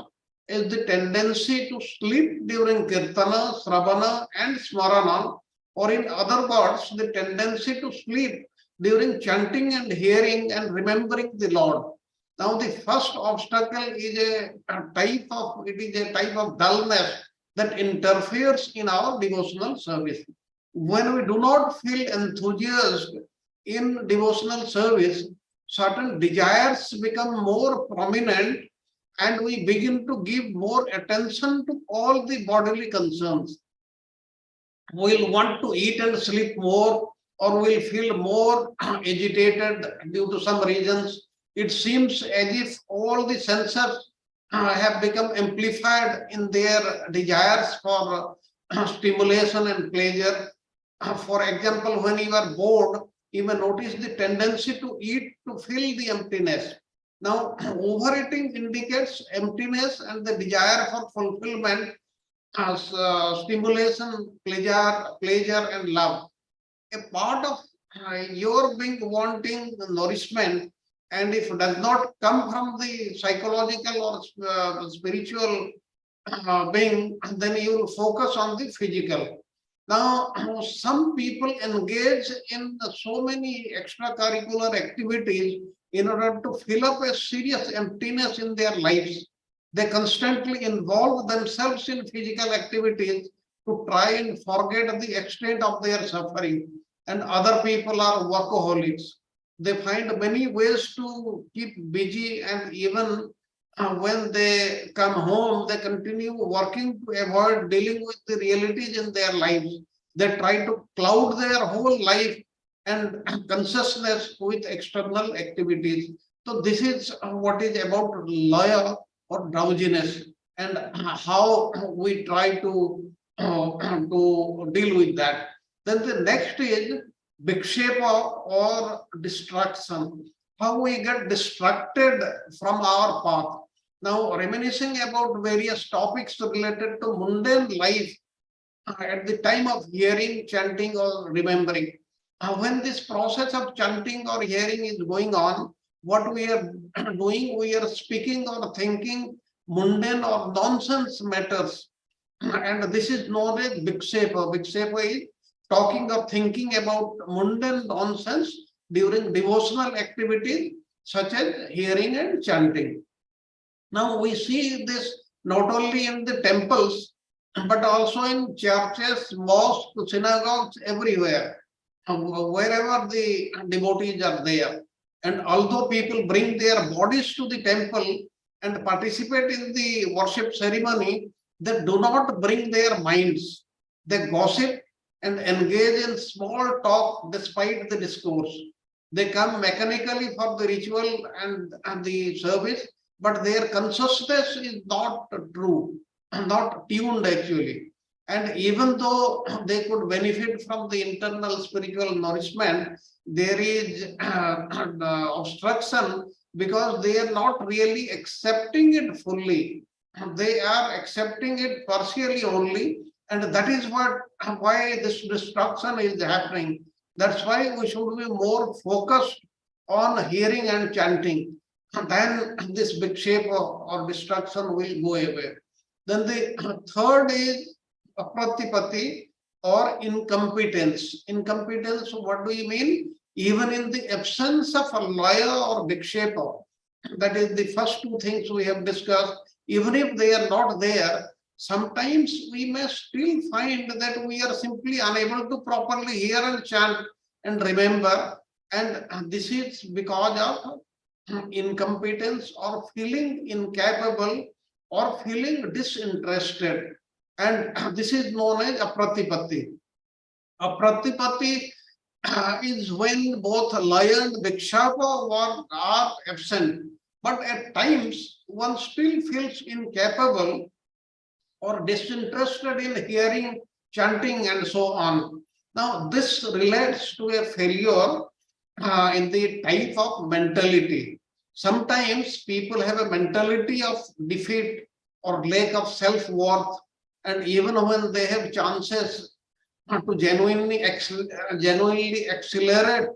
as the tendency to sleep during kirtana, sravana, and smarana, or in other words, the tendency to sleep during chanting and hearing and remembering the Lord. Now, the first obstacle is it is a type of dullness that interferes in our devotional service. When we do not feel enthusiastic in devotional service, certain desires become more prominent, and we begin to give more attention to all the bodily concerns. We'll want to eat and sleep more, or we'll feel more agitated due to some reasons. It seems as if all the senses have become amplified in their desires for stimulation and pleasure. For example, when you are bored, you may notice the tendency to eat to fill the emptiness. Now, overeating indicates emptiness and the desire for fulfillment as stimulation, pleasure, and love. A part of your being wanting nourishment, and if it does not come from the psychological or spiritual being, then you will focus on the physical. Now, some people engage in so many extracurricular activities in order to fill up a serious emptiness in their lives. They constantly involve themselves in physical activities to try and forget the extent of their suffering. And other people are workaholics. They find many ways to keep busy, and even when they come home, they continue working to avoid dealing with the realities in their lives. They try to cloud their whole life and consciousness with external activities. So this is what is about laya or drowsiness, and how we try to deal with that. Then the next is vikshepa or distraction. How we get distracted from our path. Now, reminiscing about various topics related to mundane life at the time of hearing, chanting, or remembering. When this process of chanting or hearing is going on, what we are doing, we are speaking or thinking mundane or nonsense matters. And this is known as Vikshepa. Vikshepa is talking or thinking about mundane nonsense during devotional activities such as hearing and chanting. Now we see this not only in the temples, but also in churches, mosques, synagogues, everywhere, wherever the devotees are there. And although people bring their bodies to the temple and participate in the worship ceremony, they do not bring their minds. They gossip and engage in small talk despite the discourse. They come mechanically for the ritual and the service, but their consciousness is not true, not tuned actually. And even though they could benefit from the internal spiritual nourishment, there is obstruction because they are not really accepting it fully. They are accepting it partially only, and that is what why this destruction is happening. That's why we should be more focused on hearing and chanting. Then this big shape or destruction will go away. Then the third is apratipati or incompetence. Incompetence, what do you mean? Even in the absence of a lawyer or vikshepa, that is the first two things we have discussed, even if they are not there, sometimes we may still find that we are simply unable to properly hear and chant and remember. And this is because of incompetence or feeling incapable or feeling disinterested. And this is known as apratipatti. Apratipatti is when both laya and vikshapa are absent. But at times, one still feels incapable or disinterested in hearing, chanting, and so on. Now, this relates to a failure in the type of mentality. Sometimes people have a mentality of defeat or lack of self-worth, and even when they have chances to genuinely accelerate,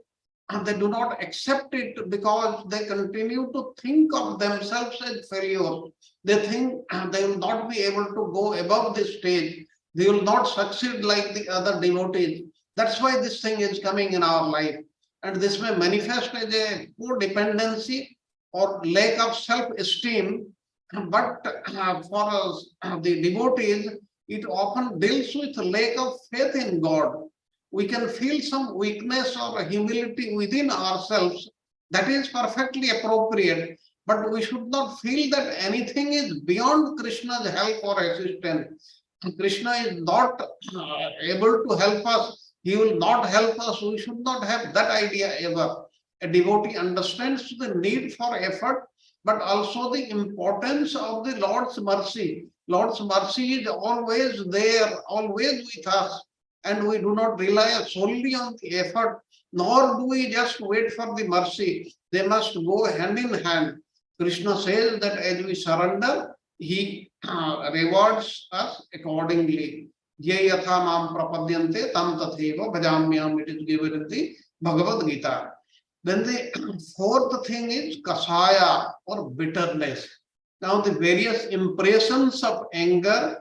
they do not accept it because they continue to think of themselves as failures. They think they will not be able to go above this stage. They will not succeed like the other devotees. That's why this thing is coming in our life. And this may manifest as a poor dependency or lack of self-esteem. But for us, the devotees, it often deals with lack of faith in God. We can feel some weakness or humility within ourselves. That is perfectly appropriate. But we should not feel that anything is beyond Krishna's help or assistance. Krishna is not able to help us. He will not help us. We should not have that idea ever. A devotee understands the need for effort, but also the importance of the Lord's mercy. Lord's mercy is always there, always with us, and we do not rely solely on the effort, nor do we just wait for the mercy. They must go hand in hand. Krishna says that as we surrender, he rewards us accordingly. Ye yatha mam prapadyante tam tatheva bhajamyam, it is given in the Bhagavad Gita. Then the fourth thing is kasaya or bitterness. Now the various impressions of anger,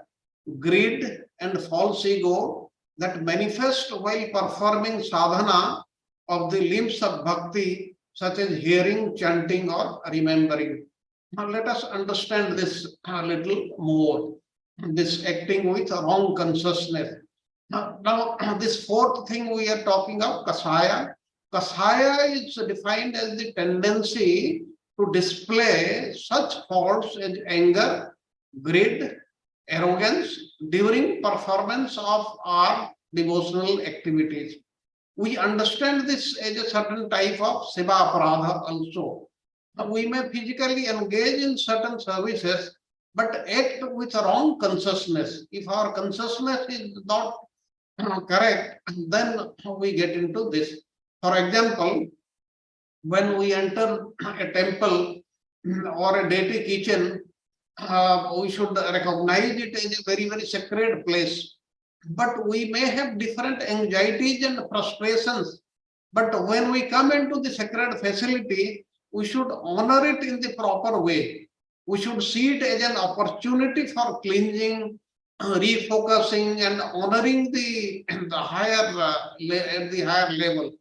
greed, and false ego that manifest while performing sadhana of the limbs of bhakti, such as hearing, chanting, or remembering. Now let us understand this a little more. This acting with wrong consciousness. Now this fourth thing we are talking of, kasaya. Kasaya is defined as the tendency to display such faults as anger, greed, arrogance during performance of our devotional activities. we understand this as a certain type of seva aparadha also. We may physically engage in certain services, but act with wrong consciousness. If our consciousness is not correct, then we get into this. For example, when we enter a temple or a deity kitchen, we should recognize it as a very, very sacred place. But we may have different anxieties and frustrations. But when we come into the sacred facility, we should honor it in the proper way. We should see it as an opportunity for cleansing, refocusing, and honoring the higher at the higher level.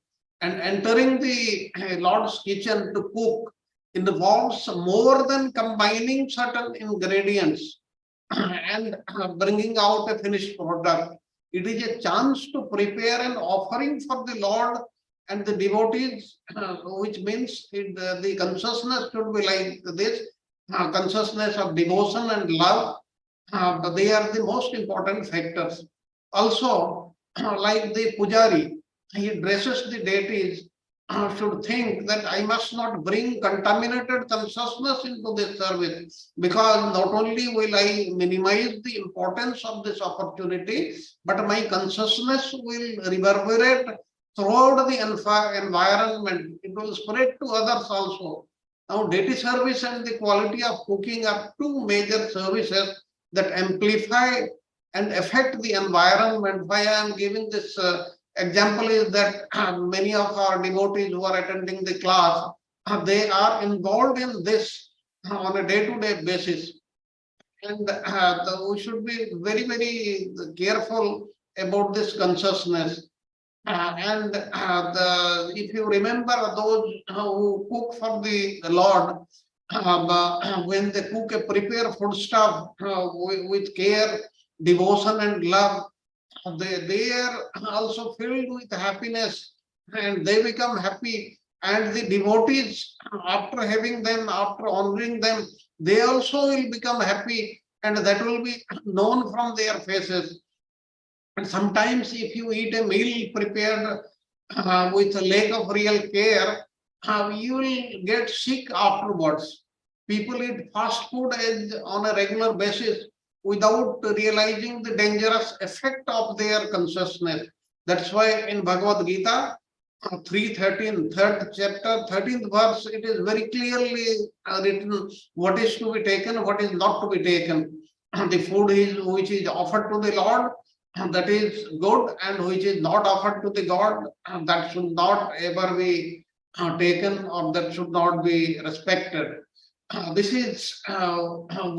And entering the Lord's kitchen to cook involves more than combining certain ingredients and bringing out a finished product. It is a chance to prepare an offering for the Lord and the devotees, which means the consciousness should be like this consciousness of devotion and love. But they are the most important factors. Also, like the pujari, he dresses the deities, should think that I must not bring contaminated consciousness into this service, because not only will I minimize the importance of this opportunity, but my consciousness will reverberate throughout the environment. It will spread to others also. Now, deity service and the quality of cooking are two major services that amplify and affect the environment. Why I am giving this example is that many of our devotees who are attending the class, they are involved in this on a day-to-day basis. And we should be very, very careful about this consciousness. If you remember those who cook for the Lord, when they cook a prepare food stuff with care, devotion, and love, they are also filled with happiness and they become happy. And the devotees, after having them, after honoring them, they also will become happy, and that will be known from their faces. And sometimes, if you eat a meal prepared with a lack of real care, you will get sick afterwards. People eat fast food on a regular basis without realizing the dangerous effect of their consciousness. That's why in Bhagavad Gita, 3:13, third chapter, 13th verse, it is very clearly written what is to be taken, what is not to be taken. The food is which is offered to the Lord, that is good, and which is not offered to the God, that should not ever be taken, or that should not be respected. This is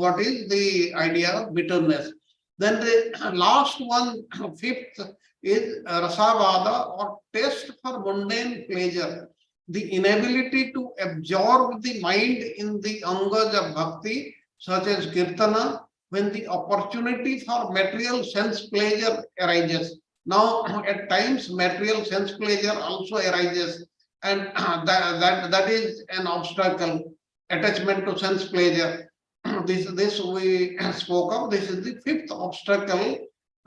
what is the idea of bitterness. Then the last one, fifth, is rasavada, or taste for mundane pleasure. The inability to absorb the mind in the angas of bhakti, such as kirtana, when the opportunity for material sense pleasure arises. Now, at times, material sense pleasure also arises, and that is an obstacle. Attachment to sense pleasure. This we spoke of. This is the fifth obstacle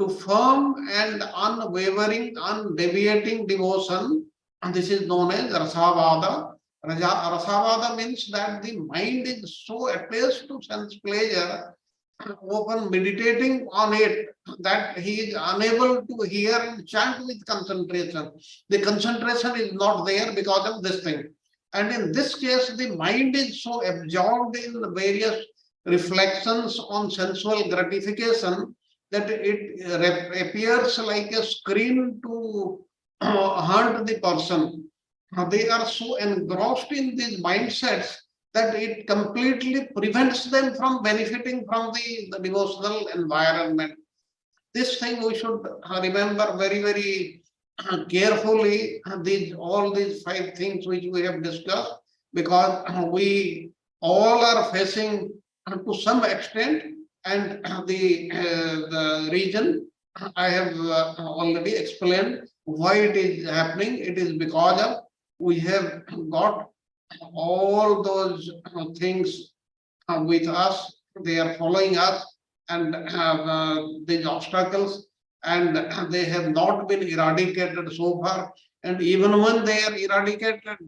to firm and unwavering, undeviating devotion. And this is known as rasavada. Rasavada means that the mind is so attached to sense pleasure, often meditating on it, that he is unable to hear and chant with concentration. The concentration is not there because of this thing. And in this case, the mind is so absorbed in various reflections on sensual gratification that it appears like a screen to haunt the person. They are so engrossed in these mindsets that it completely prevents them from benefiting from the devotional environment. This thing we should remember very, very carefully, all these five things which we have discussed, because we all are facing to some extent, and the reason I have already explained why it is happening. It is because of we have got all those things with us. They are following us, and these obstacles, and they have not been eradicated so far. And even when they are eradicated,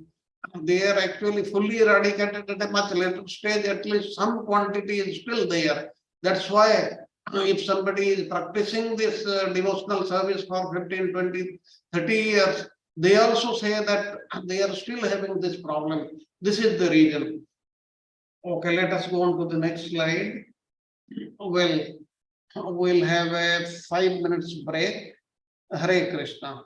they are actually fully eradicated at a much later stage, at least some quantity is still there. That's why if somebody is practicing this devotional service for 15, 20, 30 years, they also say that they are still having this problem. This is the reason. Okay, let us go on to the next slide. Well, we'll have a 5 minutes break. Hare Krishna.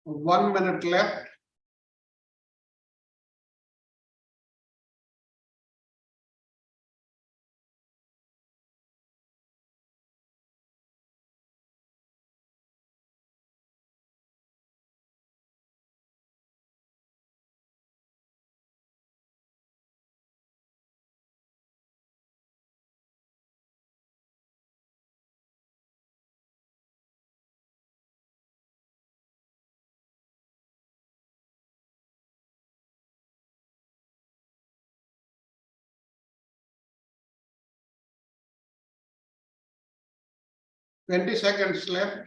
One minute left. 20 seconds left.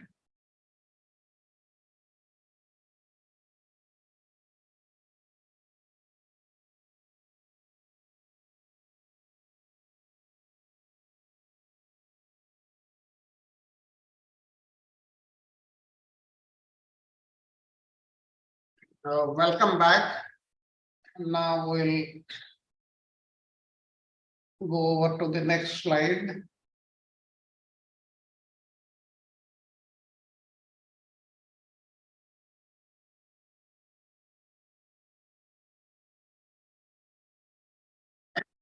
Welcome back. Now we'll go over to the next slide.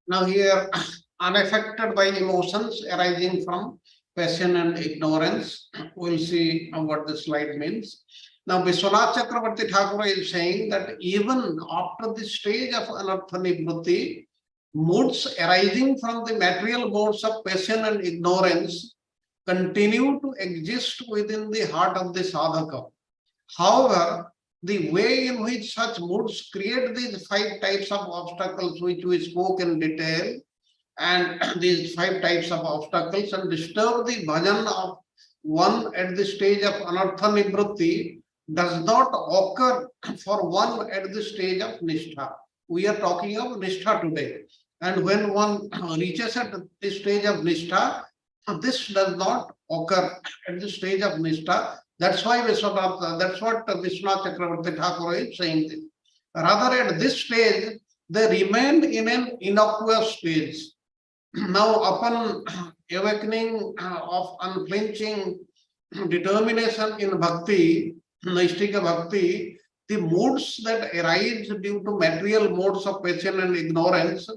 Now here, unaffected by emotions arising from passion and ignorance. We'll see what this slide means. Now, Vishwanath Chakravarti Thakur is saying that even after the stage of anartha nivritti, moods arising from the material modes of passion and ignorance continue to exist within the heart of the sadhaka. However, the way in which such moods create these 5 types of obstacles, which we spoke in detail, and these 5 types of obstacles, and disturb the bhajan of one at the stage of anartha nivritti, does not occur for one at the stage of nishtha. We are talking of nishtha today. And when one reaches at the stage of nishtha, this does not occur at the stage of nishtha. That's why that's what Vishwanath Chakravarti Thakur is saying this. Rather, at this stage, they remain in an innocuous stage. Now, upon awakening of unflinching determination in bhakti, Naistika bhakti, the moods that arise due to material modes of passion and ignorance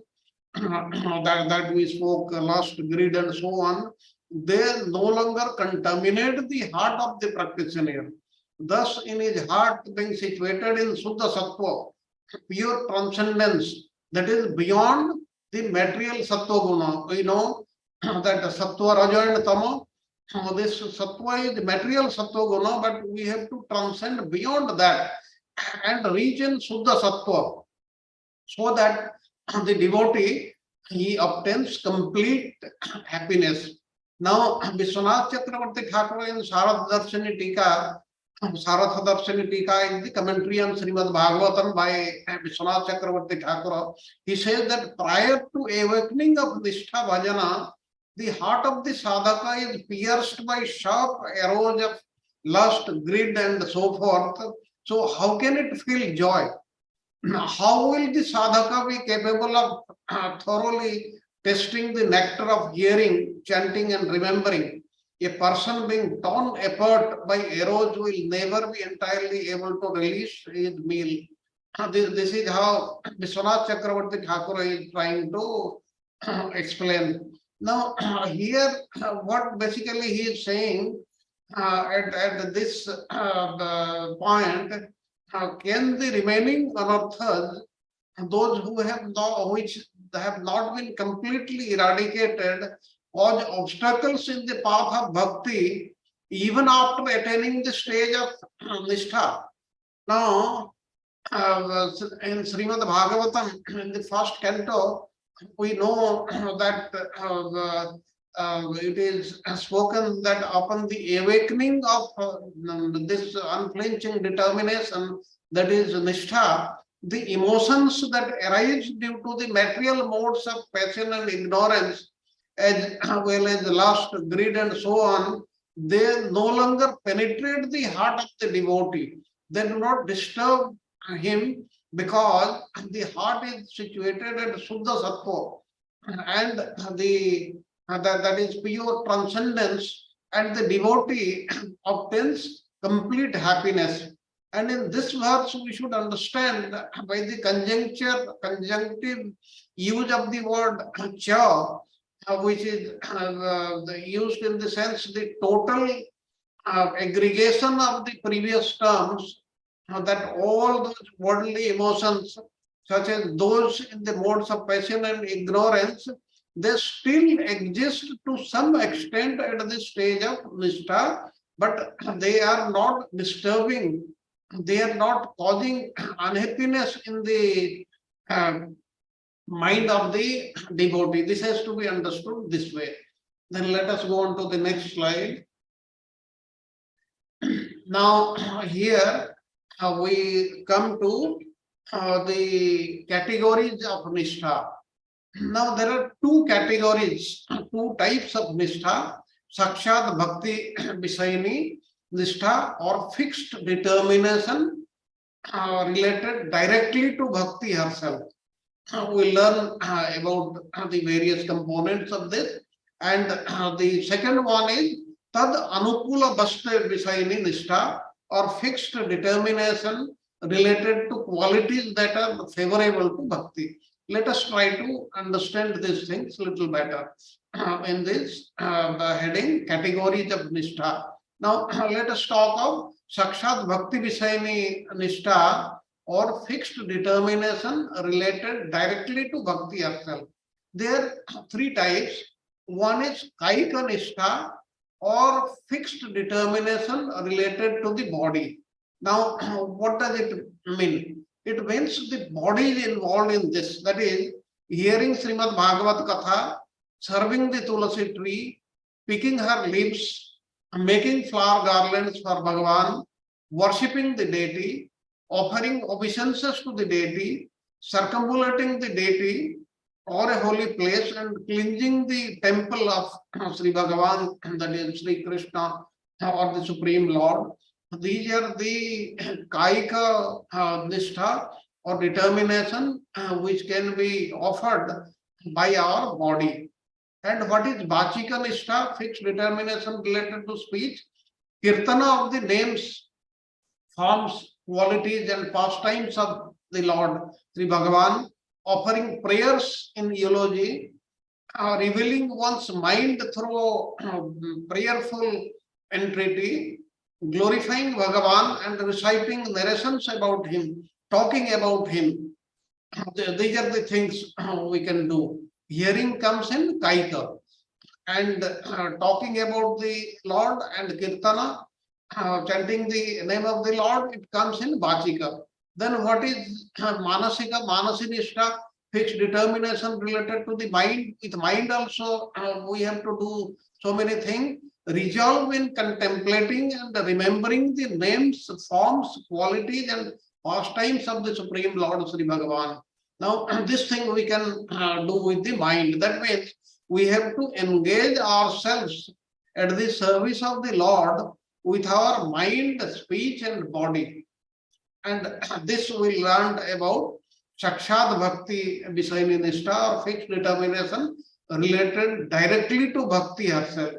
that we spoke, lust, greed, and so on, they no longer contaminate the heart of the practitioner. Thus, in his heart being situated in Suddha Sattva, pure transcendence, that is beyond the material Sattva Guna. We know that Sattva, Raja, and Tama, this Sattva is the material Sattva Guna, but we have to transcend beyond that and reach in Suddha Sattva, so that the devotee, he obtains complete happiness. Now, Vishwanath Chakravarti Thakur in Saratha Darshani Tika, Saratha Darshani Tika is the commentary on Srimad Bhagavatam by Vishwanath Chakravarti Thakur. He says that prior to awakening of Nishtha Bhajana, the heart of the sadhaka is pierced by sharp arrows of lust, greed, and so forth. So, how can it feel joy? How will the sadhaka be capable of thoroughly tasting the nectar of hearing, chanting, and remembering? A person being torn apart by arrows will never be entirely able to release his meal. This is how Vishwanath Chakravarti Thakur is trying to explain. Now, here, what basically he is saying at this point, can the remaining anarthas, those who have not, which have not been completely eradicated, cause obstacles in the path of bhakti, even after attaining the stage of nishtha? Now, in Srimad Bhagavatam, in the first canto, we know that it is spoken that upon the awakening of this unflinching determination, that is nishtha, the emotions that arise due to the material modes of passion and ignorance, as well as lust, greed, and so on, they no longer penetrate the heart of the devotee. They do not disturb him, because the heart is situated at Suddha Sattva, and that is pure transcendence, and the devotee obtains complete happiness. And in this verse, we should understand by the conjunctive use of the word cha, which is used in the sense the total aggregation of the previous terms, that all those worldly emotions, such as those in the modes of passion and ignorance, they still exist to some extent at the stage of nishtha, but they are not disturbing, they are not causing unhappiness in the mind of the devotee. This has to be understood this way. Then let us go on to the next slide. Now, here we come to the categories of Nishtha. Now, there are two categories, two types of Nishtha: Sakshat Bhakti Visayini Nishtha, or fixed determination related directly to Bhakti herself. We learn about the various components of this. And the second one is Tad Anukula Bhakti Visayini Nishtha, or fixed determination related to qualities that are favorable to Bhakti. Let us try to understand these things a little better in this the heading categories of Nishtha. Now, let us talk of Sakshat Bhakti Visayini Nishtha, or fixed determination related directly to Bhakti herself. There are three types. One is Kaika Nishtha, or fixed determination related to the body. Now, what does it mean? It means the body is involved in this. That is, hearing Srimad Bhagavat Katha, serving the Tulasi tree, picking her leaves, making flower garlands for Bhagavan, worshipping the deity, offering obeisances to the deity, circumambulating the deity or a holy place, and cleansing the temple of Sri Bhagavan, that is Sri Krishna or the Supreme Lord. These are the Kaika Nishtha, or determination which can be offered by our body. And what is Vachika Nishtha, fixed determination related to speech? Kirtana of the names, forms, qualities, and pastimes of the Lord Sri Bhagavan, offering prayers in eulogy, revealing one's mind through prayerful entreaty, glorifying Bhagavan and reciting narrations about him, talking about him. These are the things we can do. Hearing comes in Kaika, and talking about the Lord and Kirtana, chanting the name of the Lord, it comes in Vachika. Then what is Manasika, Manasinishta, fixed determination related to the mind? With mind also, we have to do so many things. Resolve in contemplating and remembering the names, forms, qualities, and pastimes of the Supreme Lord Sri Bhagavan. Now, this thing we can do with the mind. That means we have to engage ourselves at the service of the Lord with our mind, speech, and body. And this we learned about Sakshat Bhakti Visayini Nishtha, or fixed determination related directly to Bhakti herself.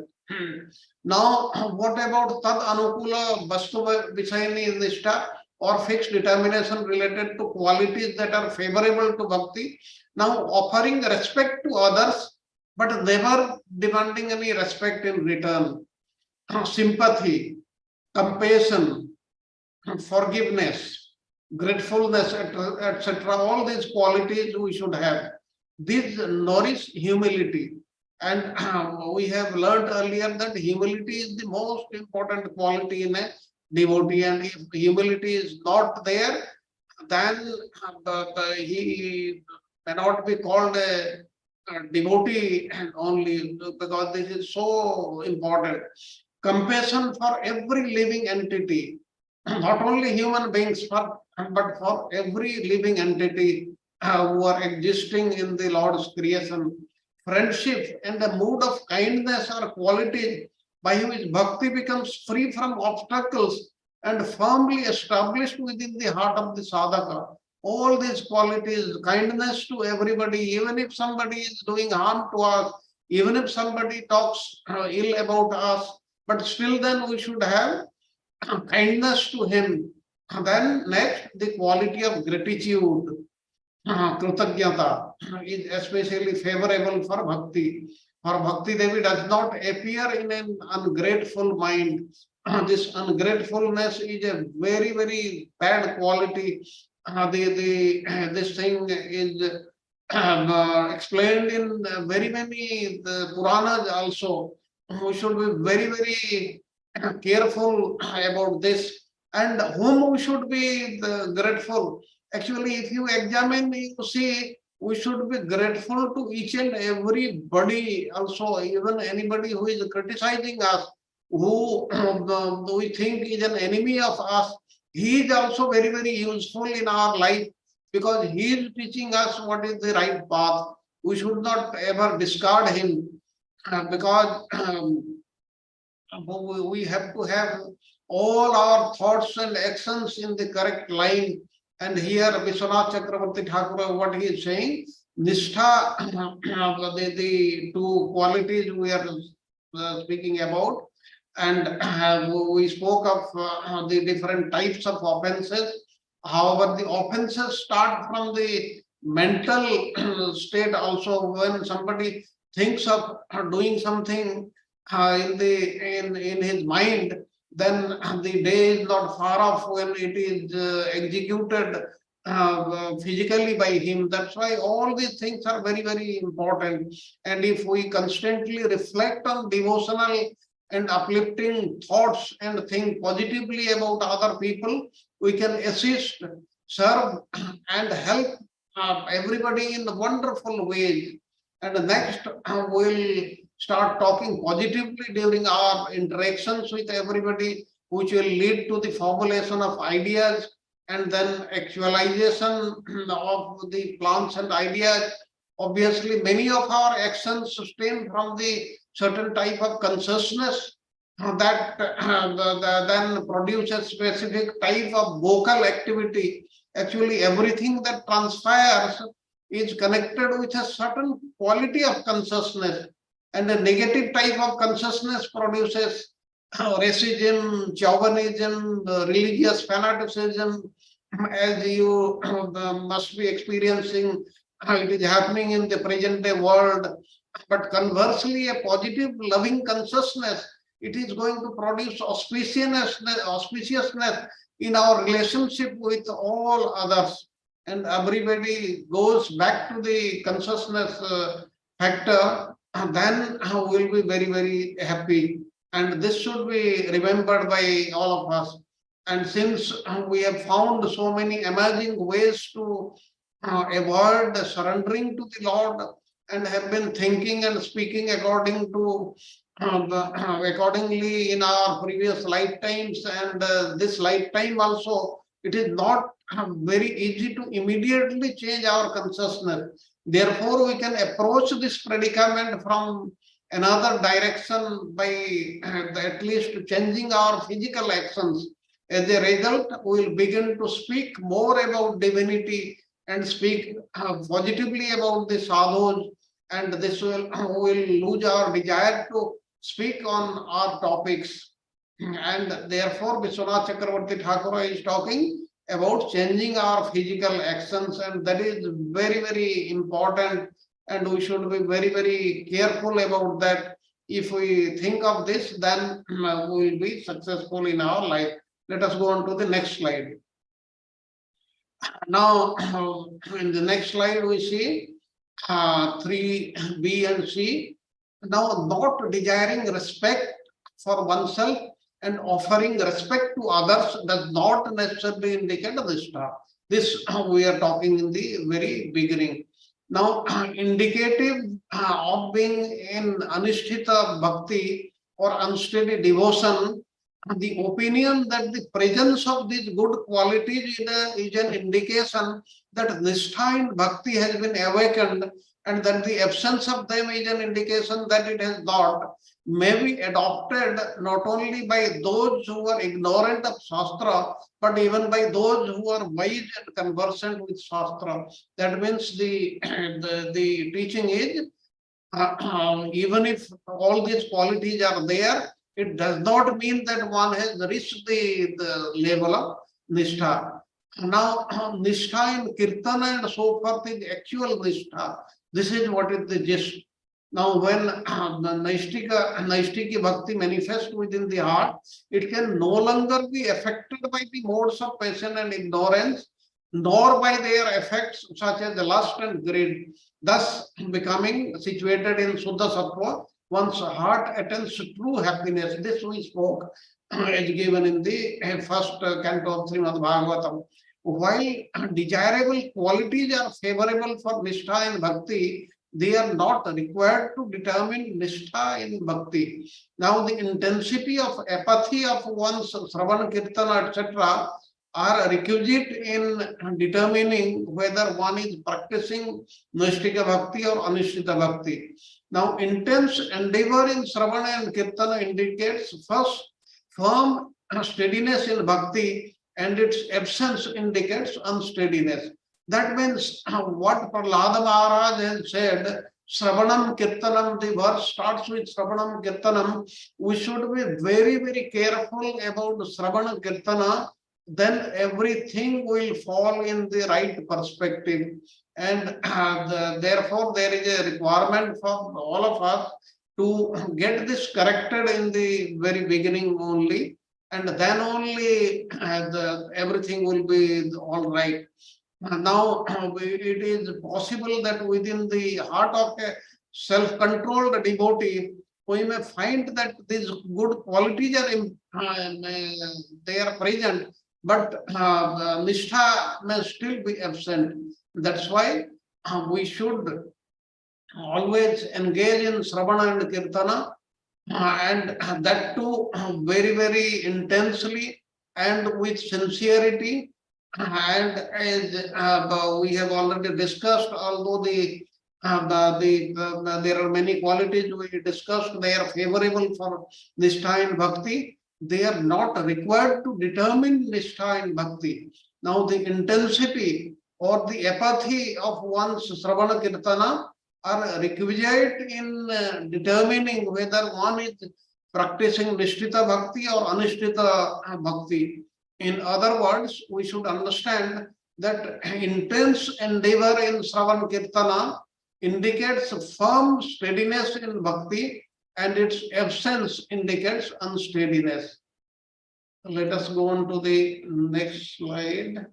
Now, what about Tad Anukula Vastu Visayini Nishtha, or fixed determination related to qualities that are favorable to Bhakti? Now, offering respect to others, but never demanding any respect in return. Sympathy, compassion, forgiveness, gratefulness, etc. All these qualities we should have. These nourish humility. And we have learned earlier that humility is the most important quality in a devotee. And if humility is not there, then he cannot be called a devotee only, because this is so important. Compassion for every living entity, not only human beings, but for every living entity who are existing in the Lord's creation. Friendship and the mood of kindness are qualities by which bhakti becomes free from obstacles and firmly established within the heart of the sadhaka. All these qualities, kindness to everybody, even if somebody is doing harm to us, even if somebody talks ill about us, but still then we should have kindness to him. Then next, the quality of gratitude, Kritanyata, is especially favorable for bhakti. For bhakti Devi does not appear in an ungrateful mind. This ungratefulness is a very, very bad quality. This thing is explained in very many the Puranas also. We should be very, very careful about this. And whom we should be grateful. Actually, if you examine, you see, we should be grateful to each and everybody also, even anybody who is criticizing us. who we think is an enemy of us, he is also very, very useful in our life because he is teaching us what is the right path. We should not ever discard him because we have to have all our thoughts and actions in the correct line. And here Vishwanath Chakravarti Thakur, what he is saying, Nishtha, the two qualities we are speaking about, and we spoke of the different types of offenses. However, the offenses start from the mental state also. When somebody thinks of doing something in his mind, then the day is not far off when it is executed physically by him. That's why all these things are very, very important. And if we constantly reflect on devotional and uplifting thoughts and think positively about other people, we can assist, serve, and help everybody in wonderful ways. And next, we'll start talking positively during our interactions with everybody, which will lead to the formulation of ideas and then actualization of the plans and ideas. Obviously, many of our actions stem from the certain type of consciousness that then produces specific type of vocal activity. Actually, everything that transpires is connected with a certain quality of consciousness, and a negative type of consciousness produces racism, chauvinism, religious fanaticism, as you must be experiencing. It is happening in the present day world. But conversely, a positive, loving consciousness, it is going to produce auspiciousness in our relationship with all others. And everybody goes back to the consciousness factor, and then we'll be very, very happy. And this should be remembered by all of us. And since we have found so many amazing ways to avoid surrendering to the Lord, and have been thinking and speaking according to accordingly in our previous lifetimes and this lifetime also, it is not very easy to immediately change our consciousness. Therefore, we can approach this predicament from another direction by at least changing our physical actions. As a result, we will begin to speak more about divinity and speak positively about the sadhus, and this will lose our desire to speak on our topics. And therefore, Vishwanath Chakravarti Thakur is talking about changing our physical actions, and that is very, very important. And we should be very, very careful about that. If we think of this, then we will be successful in our life. Let us go on to the next slide. Now, in the next slide, we see 3B and C. Now, not desiring respect for oneself and offering respect to others does not necessarily indicate nishtha. This we are talking in the very beginning. Now, indicative of being in anisthita bhakti or unsteady devotion, the opinion that the presence of these good qualities is an indication that nishtha in bhakti has been awakened, and that the absence of them is an indication that it has not, may be adopted not only by those who are ignorant of Shastra, but even by those who are wise and conversant with Shastra. That means the teaching is, even if all these qualities are there, it does not mean that one has reached the level of nishtha. Now, nishtha in kirtana and so forth is actual nishtha. This is what is the gist. Now, when the Naistiki Bhakti manifests within the heart, it can no longer be affected by the modes of passion and ignorance, nor by their effects such as lust and greed, thus becoming situated in Suddha Sattva. One's heart attains true happiness. This we spoke as given in the first canto of Srimad Bhagavatam. While desirable qualities are favorable for Nishtha and Bhakti, they are not required to determine nishtha in bhakti. Now, the intensity of apathy of one's Sravana, Kirtana, etc. are requisite in determining whether one is practicing Nishtika Bhakti or Anishtita Bhakti. Now, intense endeavor in Sravana and Kirtana indicates first firm steadiness in Bhakti, and its absence indicates unsteadiness. That means what Prahlada Maharaj has said, Sravanam Kirtanam, the verse starts with Sravanam Kirtanam. We should be very, very careful about Sravana Kirtana, then everything will fall in the right perspective. And therefore, there is a requirement for all of us to get this corrected in the very beginning only, and then only everything will be all right. Now, it is possible that within the heart of a self-controlled devotee, we may find that these good qualities are they are present, but nishtha may still be absent. That's why we should always engage in Sravana and Kirtana, and that too very, very intensely and with sincerity. And as we have already discussed, although there are many qualities we discussed, they are favorable for Nishtha in Bhakti. They are not required to determine Nishtha in Bhakti. Now, the intensity or the apathy of one's Sravana Kirtana are requisite in determining whether one is practicing Nishtita Bhakti or Anishtita Bhakti. In other words, we should understand that intense endeavor in Sravan Kirtana indicates firm steadiness in Bhakti, and its absence indicates unsteadiness. Let us go on to the next slide.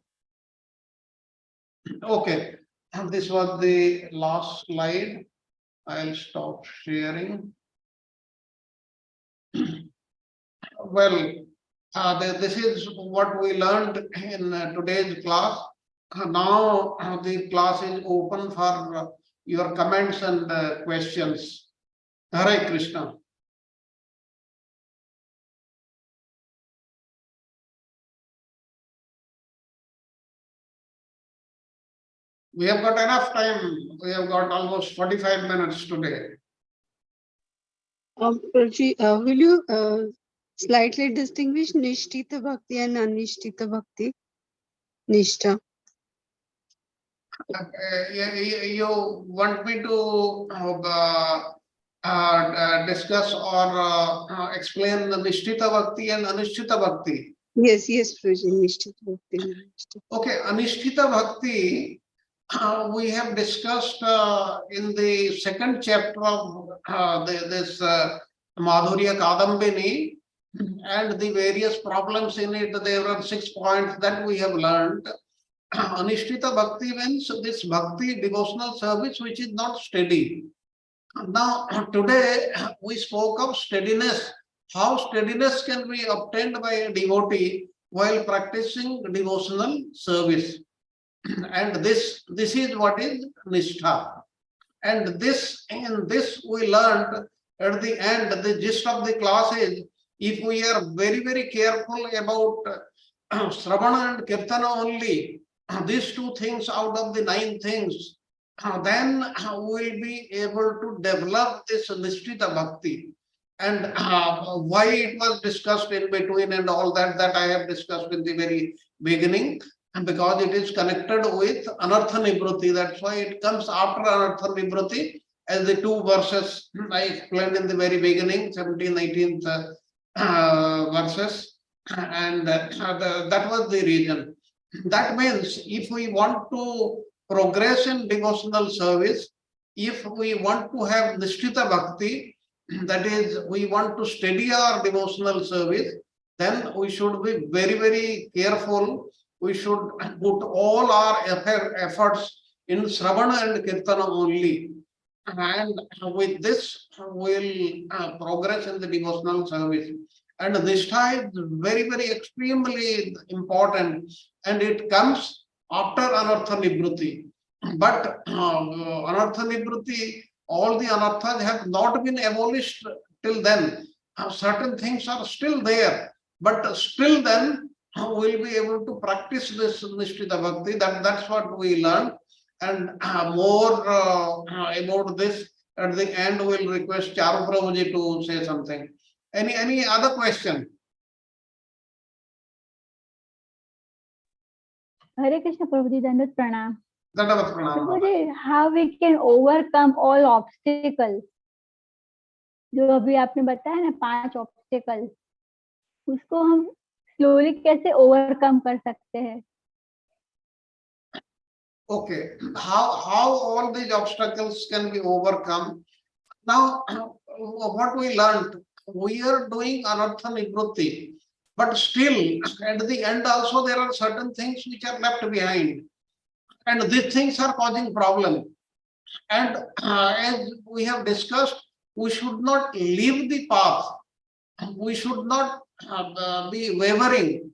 Okay, this was the last slide. I'll stop sharing. Well, this is what we learned in today's class. Now the class is open for your comments and questions. Hare Krishna. We have got enough time. We have got almost 45 minutes today. Prabhuji, will you slightly distinguish Nishtita Bhakti and Anishtita Bhakti? Nishtha. You want me to discuss or explain the Nishtita Bhakti and Anishtita Bhakti? Yes, Prabhuji, Nishtita Bhakti. Okay, Anishtita Bhakti, we have discussed in the second chapter of this Madhurya Kadambini, and the various problems in it. There are 6 points that we have learned. Anishtita Bhakti means this Bhakti devotional service which is not steady. Now, today we spoke of steadiness. How steadiness can be obtained by a devotee while practicing devotional service. And this is what is Nishtha. And in this we learned at the end, the gist of the class is, if we are very, very careful about Sravana and Kirtana only, these 2 things out of the 9 things, then we will be able to develop this Nishtita Bhakti. And why it was discussed in between and all that I have discussed in the very beginning, and because it is connected with Anartha Nivrutti. That's why it comes after Anartha Nivrutti, as the 2 verses I explained in the very beginning, 17th, 18th verses, and that was the reason. That means if we want to progress in devotional service, if we want to have Nishtita Bhakti, that is, we want to steady our devotional service, then we should be very, very careful. We should put all our efforts in Sravana and Kirtana only. And with this, we'll progress in the devotional service. And Nishtha is very, very extremely important. And it comes after Anartha Nivrutti. But anartha nivritti, all the anarthas have not been abolished till then. Certain things are still there, but still then we'll be able to practice this Nishtita Bhakti. That's what we learned. And more about this at the end, we'll request Charu Prabhuji to say something. Any other question? Hare Krishna Prabhuji, Dandat Pranam. Dandavat Pranam. Prabhuji, how we can overcome all obstacles? जो अभी आपने बताया ना 5 obstacle, उसको हम slowly कैसे overcome कर सकते हैं? Okay, how all these obstacles can be overcome? Now, what we learned, we are doing anartha nivritti, but still at the end also there are certain things which are left behind, and these things are causing problem. And as we have discussed, we should not leave the path. We should not be wavering.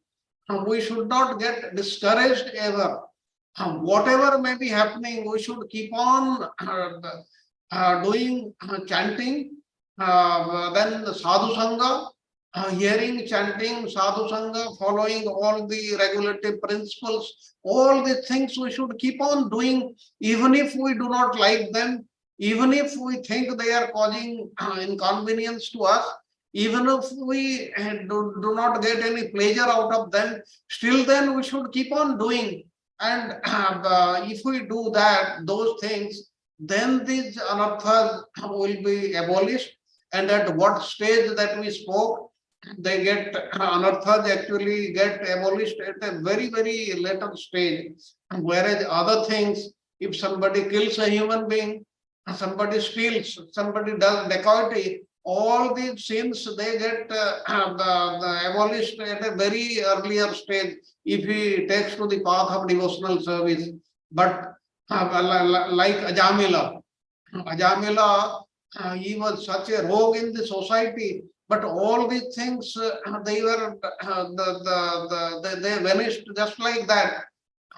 We should not get discouraged ever. Whatever may be happening, we should keep on doing chanting, then sadhu sangha, hearing, chanting, sadhu sangha, following all the regulative principles. All the things we should keep on doing, even if we do not like them, even if we think they are causing inconvenience to us, even if we do not get any pleasure out of them, still then we should keep on doing. And if we do that, those things, then these anarthas will be abolished. And at what stage that we spoke, they get anarthas actually get abolished at a very, very later stage. Whereas other things, if somebody kills a human being, somebody steals, somebody does dacoity, all these sins they get abolished at a very earlier stage if he takes to the path of devotional service. But like Ajamila, he was such a rogue in the society, but all these things they were they vanished just like that.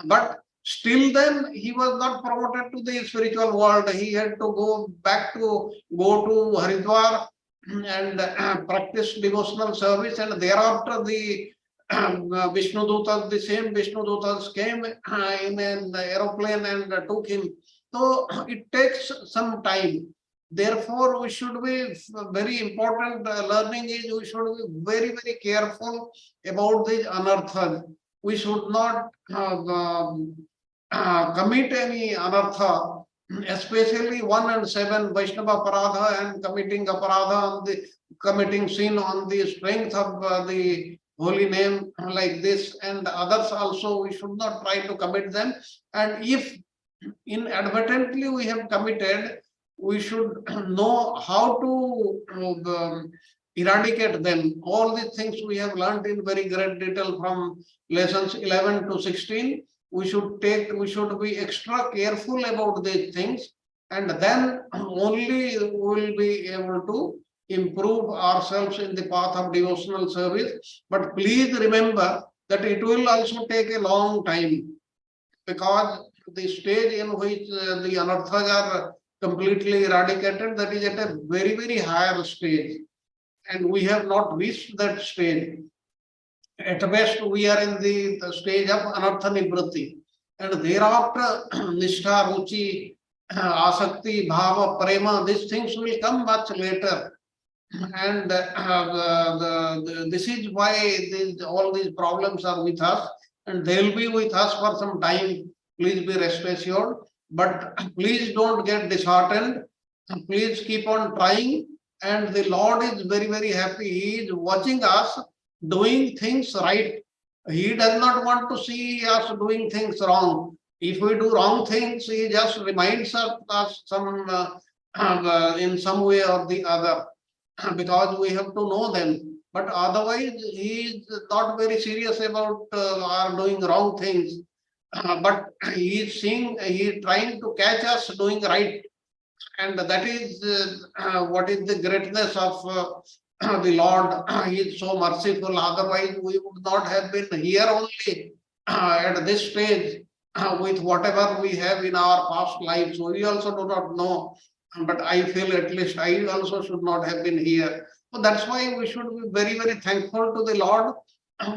But still then he was not promoted to the spiritual world. He had to go to Haridwar and practice devotional service, and thereafter the Vishnu Dutas, the same Vishnu Dutas came in an aeroplane and took him. So it takes some time. Therefore, we should be very important learning is we should be very, very careful about these anarthas. We should not commit any anartha, especially 1 and 7 Vaishnava Aparadha and committing aparadha, committing sin on the strength of the holy name like this, and others also we should not try to commit them. And if inadvertently we have committed, we should know how to eradicate them. All the things we have learned in very great detail from lessons 11 to 16. We should be extra careful about these things, and then only we will be able to improve ourselves in the path of devotional service. But please remember that it will also take a long time, because the stage in which the anarthas are completely eradicated, that is at a very, very higher stage, and we have not reached that stage. At best, we are in the stage of anartha nivritti, and thereafter, nishtha, ruchi, asakti, bhava, prema, these things will come much later. And this is why all these problems are with us, and they will be with us for some time. Please be rest assured. But please don't get disheartened. Please keep on trying, and the Lord is very, very happy. He is watching us doing things right. He does not want to see us doing things wrong. If we do wrong things, he just reminds us in some way or the other, because we have to know them. But otherwise, he is not very serious about our doing wrong things. But he is trying to catch us doing right. And that is what is the greatness of the Lord. He is so merciful. Otherwise, we would not have been here only at this stage. with whatever we have in our past lives. We also do not know, but I feel at least I also should not have been here. So that's why we should be very, very thankful to the Lord.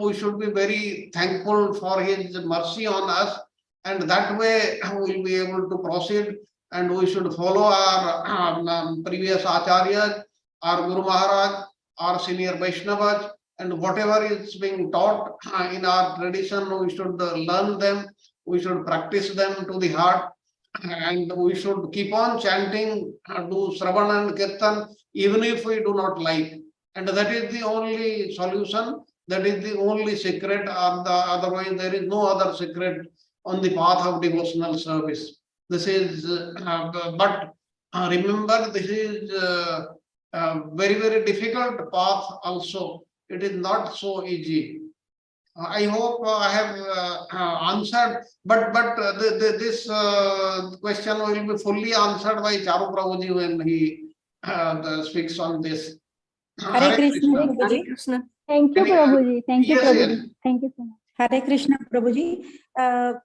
We should be very thankful for His mercy on us, and that way we'll be able to proceed. And we should follow our previous acharyas, our Guru Maharaj, our senior Vaishnavas, and whatever is being taught in our tradition, we should learn them, we should practice them to the heart, and we should keep on chanting, do Sravan and Kirtan, even if we do not like. And that is the only solution, that is the only secret, otherwise there is no other secret on the path of devotional service. This is, but remember, this is very, very difficult path also. It is not so easy. I hope I have answered, but this question will be fully answered by Charu Prabhuji when he speaks on this. Hare Krishna, Prabhuji. Hare Krishna. Thank you, Prabhuji. Thank you, Yes, Prabhuji. yes. Thank you so much. Hare Krishna, Prabhuji.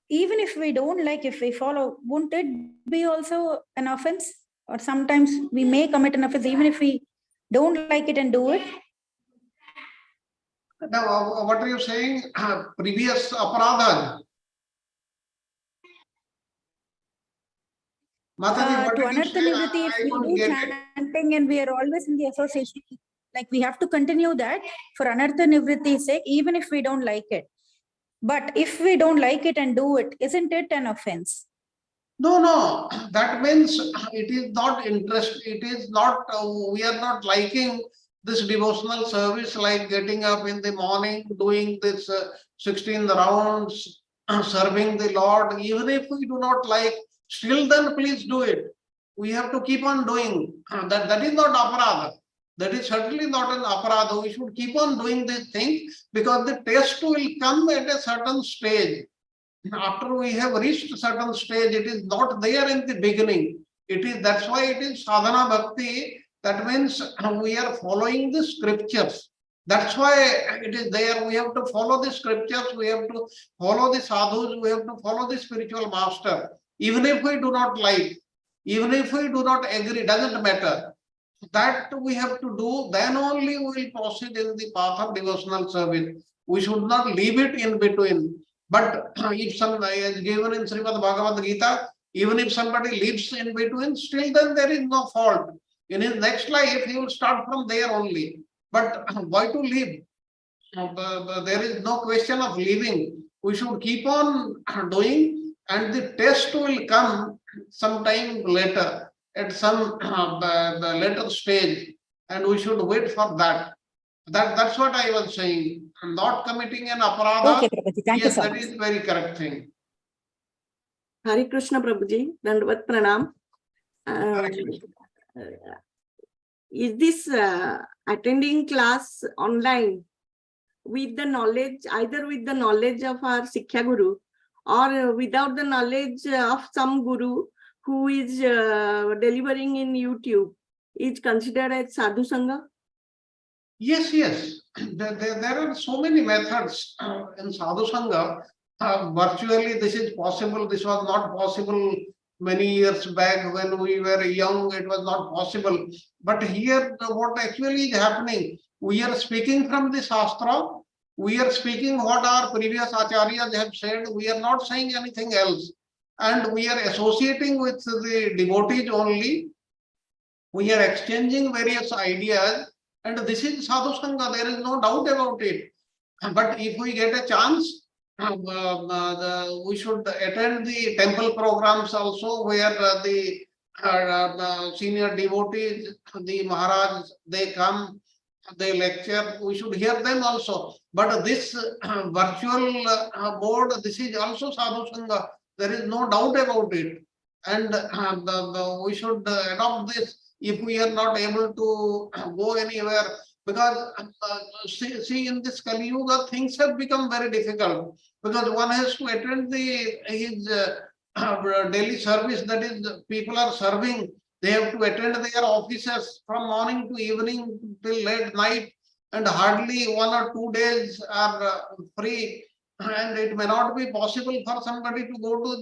Even if we don't like, if we follow, won't it be also an offense? Or sometimes we may commit an offense even if we don't like it and do it. Now, what are you saying? Previous aparadha. Mataji, what To did you Anartha say? Nivritti, if I we don't do get it. chanting and we are always in the association, like we have to continue that for Anartha Nivritti's sake, even if we don't like it. But if we don't like it and do it, isn't it an offense? No, no, that means it is not interest. It is not, we are not liking this devotional service, like getting up in the morning, doing this 16 rounds, serving the Lord. Even if we do not like, still then please do it. We have to keep on doing. That is not aparadha. That is certainly not an aparadha. We should keep on doing this thing, because the test will come at a certain stage. After we have reached a certain stage, it is not there in the beginning. It is, that's why it is sadhana bhakti. That means we are following the scriptures. That's why it is there. We have to follow the scriptures. We have to follow the sadhus. We have to follow the spiritual master. Even if we do not like, even if we do not agree, doesn't matter. That we have to do. Then only we will proceed in the path of devotional service. We should not leave it in between. But if some is given in Srimad Bhagavad Gita, even if somebody lives in between, still then there is no fault. In his next life, he will start from there only. But why to leave? There is no question of leaving. We should keep on doing, and the test will come sometime later, at some the later stage, and we should wait for that. That's what I was saying. Not committing an aparadha. Okay, Prabhuji. Thank you Yes, so that much. is very correct thing. Hare Krishna, Prabhuji. Dandavat Pranam. Hare Krishna. Is this attending class online with the knowledge, either with the knowledge of our Sikhya Guru or without the knowledge of some Guru who is delivering in YouTube, is considered as Sadhu Sangha? Yes, yes. There are so many methods in Sadhu Sangha. Virtually, this is possible. This was not possible many years back when we were young. It was not possible. But here, what actually is happening, we are speaking from the Shastra. We are speaking what our previous acharyas have said. We are not saying anything else. And we are associating with the devotees only. We are exchanging various ideas. And this is Sadhu Sangha, there is no doubt about it. But if we get a chance, we should attend the temple programs also, where the senior devotees, the Maharaj, they come, they lecture. We should hear them also. But this virtual mode, this is also Sadhu Sangha. There is no doubt about it. And we should adopt this if we are not able to go anywhere. Because see, in this Kali Yuga, things have become very difficult. Because one has to attend his daily service, that is, people are serving. They have to attend their offices from morning to evening till late night, and hardly 1 or 2 days are free. and it may not be possible for somebody to go to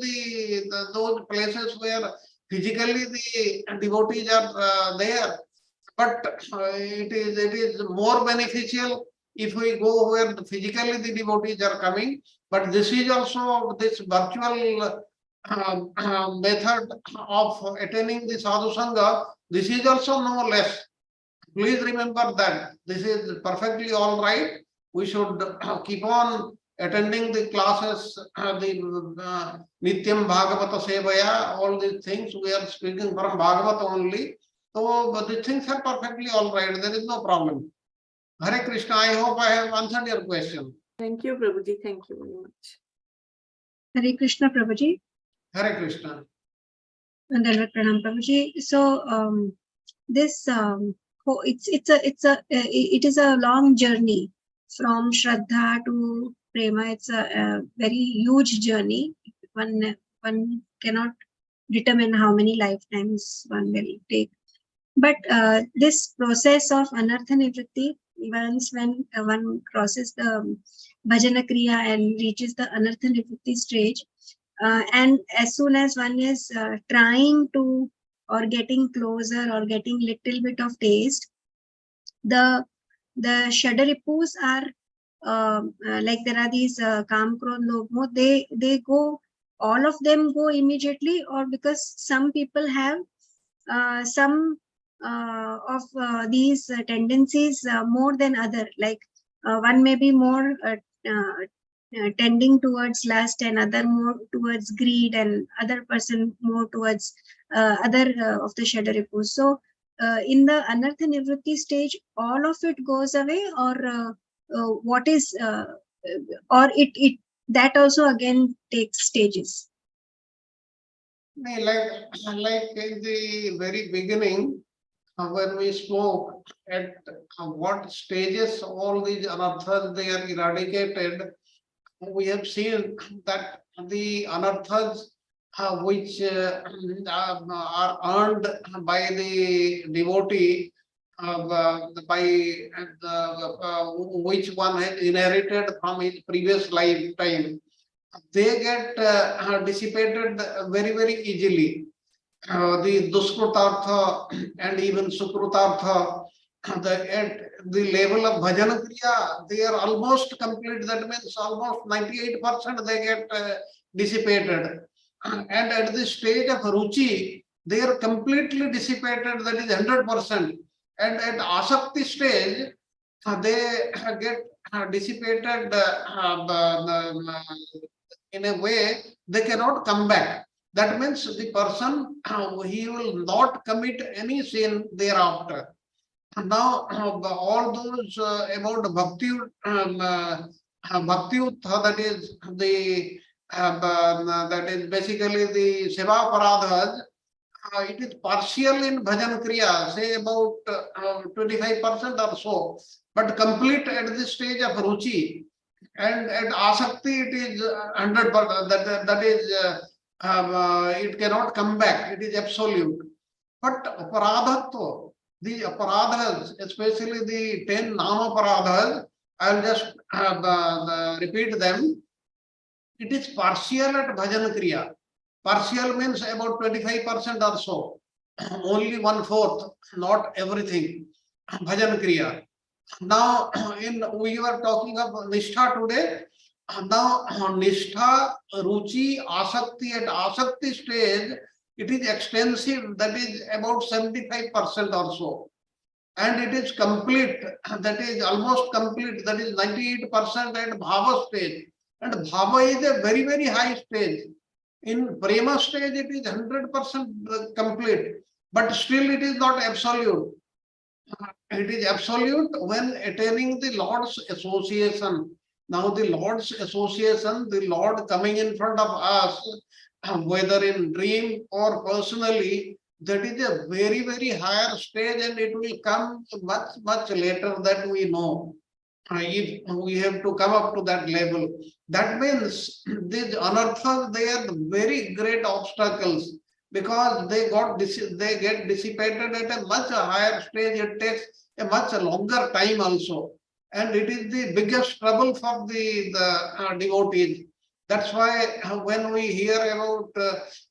those places where physically the devotees are there. But it is more beneficial if we go where physically the devotees are coming. But this is also this virtual method of attaining the sadhu sangha. This is also no less. Please remember that this is perfectly all right. We should keep on attending the classes, the Nityam Bhagavata Sevaya, all these things. We are speaking from Bhagavata only. So, but the things are perfectly all right. There is no problem. Hare Krishna, I hope I have answered your question. Thank you, Prabhuji. Thank you very much. Hare Krishna, Prabhuji. Hare Krishna. Dandavat Pranam, Prabhuji. So this it is a long journey from Shraddha to Prema. It's a very huge journey. One cannot determine how many lifetimes one will take. But this process of anartha nivritti, once when one crosses the bhajana kriya and reaches the anartha nivritti stage, and as soon as one is trying to or getting closer or getting little bit of taste, the shadaripus are like there are these kam krodh lobh moh, they go, all of them go immediately, or because some people have some of these tendencies more than other, like one may be more tending towards lust, and other more towards greed, and other person more towards other of the shadaripus. So in the anartha nivritti stage, all of it goes away, or what is or it that also again takes stages? Like in the very beginning, when we spoke at what stages all these anarthas they are eradicated, we have seen that the anarthas which are earned by the devotee, by which one has inherited from his previous lifetime, they get dissipated very, very easily. The duskrutartha and even sukrutartha, the level of bhajana kriya, they are almost complete. That means almost 98% they get dissipated. And at the stage of ruchi, they are completely dissipated, that is 100%. And at asakti stage, they get dissipated in a way they cannot come back. That means the person, he will not commit any sin thereafter. Now, all those about bhakti, bhakti, that is the that is basically the seva paradhas. It is partial in bhajan kriya, say about 25% or so, but complete at the stage of ruchi. And at asakti, it is 100%. That is, it cannot come back. It is absolute. But aparadhatva, the aparadhas, especially the 10 nama paradhas, I will just repeat them. It is partial at bhajan kriya. Partial means about 25% or so. Only 1/4, not everything. Bhajan kriya. Now, we were talking of nishtha today. Now, nishtha, ruchi, asakti, at asakti stage, it is extensive, that is about 75% or so. And it is complete, that is almost complete, that is 98% at bhava stage. And bhava is a very, very high stage. In prema stage, it is 100% complete, but still it is not absolute. It is absolute when attaining the Lord's association. Now the Lord's association, the Lord coming in front of us, whether in dream or personally, that is a very, very higher stage, and it will come much, much later that we know. If we have to come up to that level, that means these anarthas, they are very great obstacles, because they get dissipated at a much higher stage. It takes a much longer time also. and it is the biggest trouble for the devotees. That's why when we hear about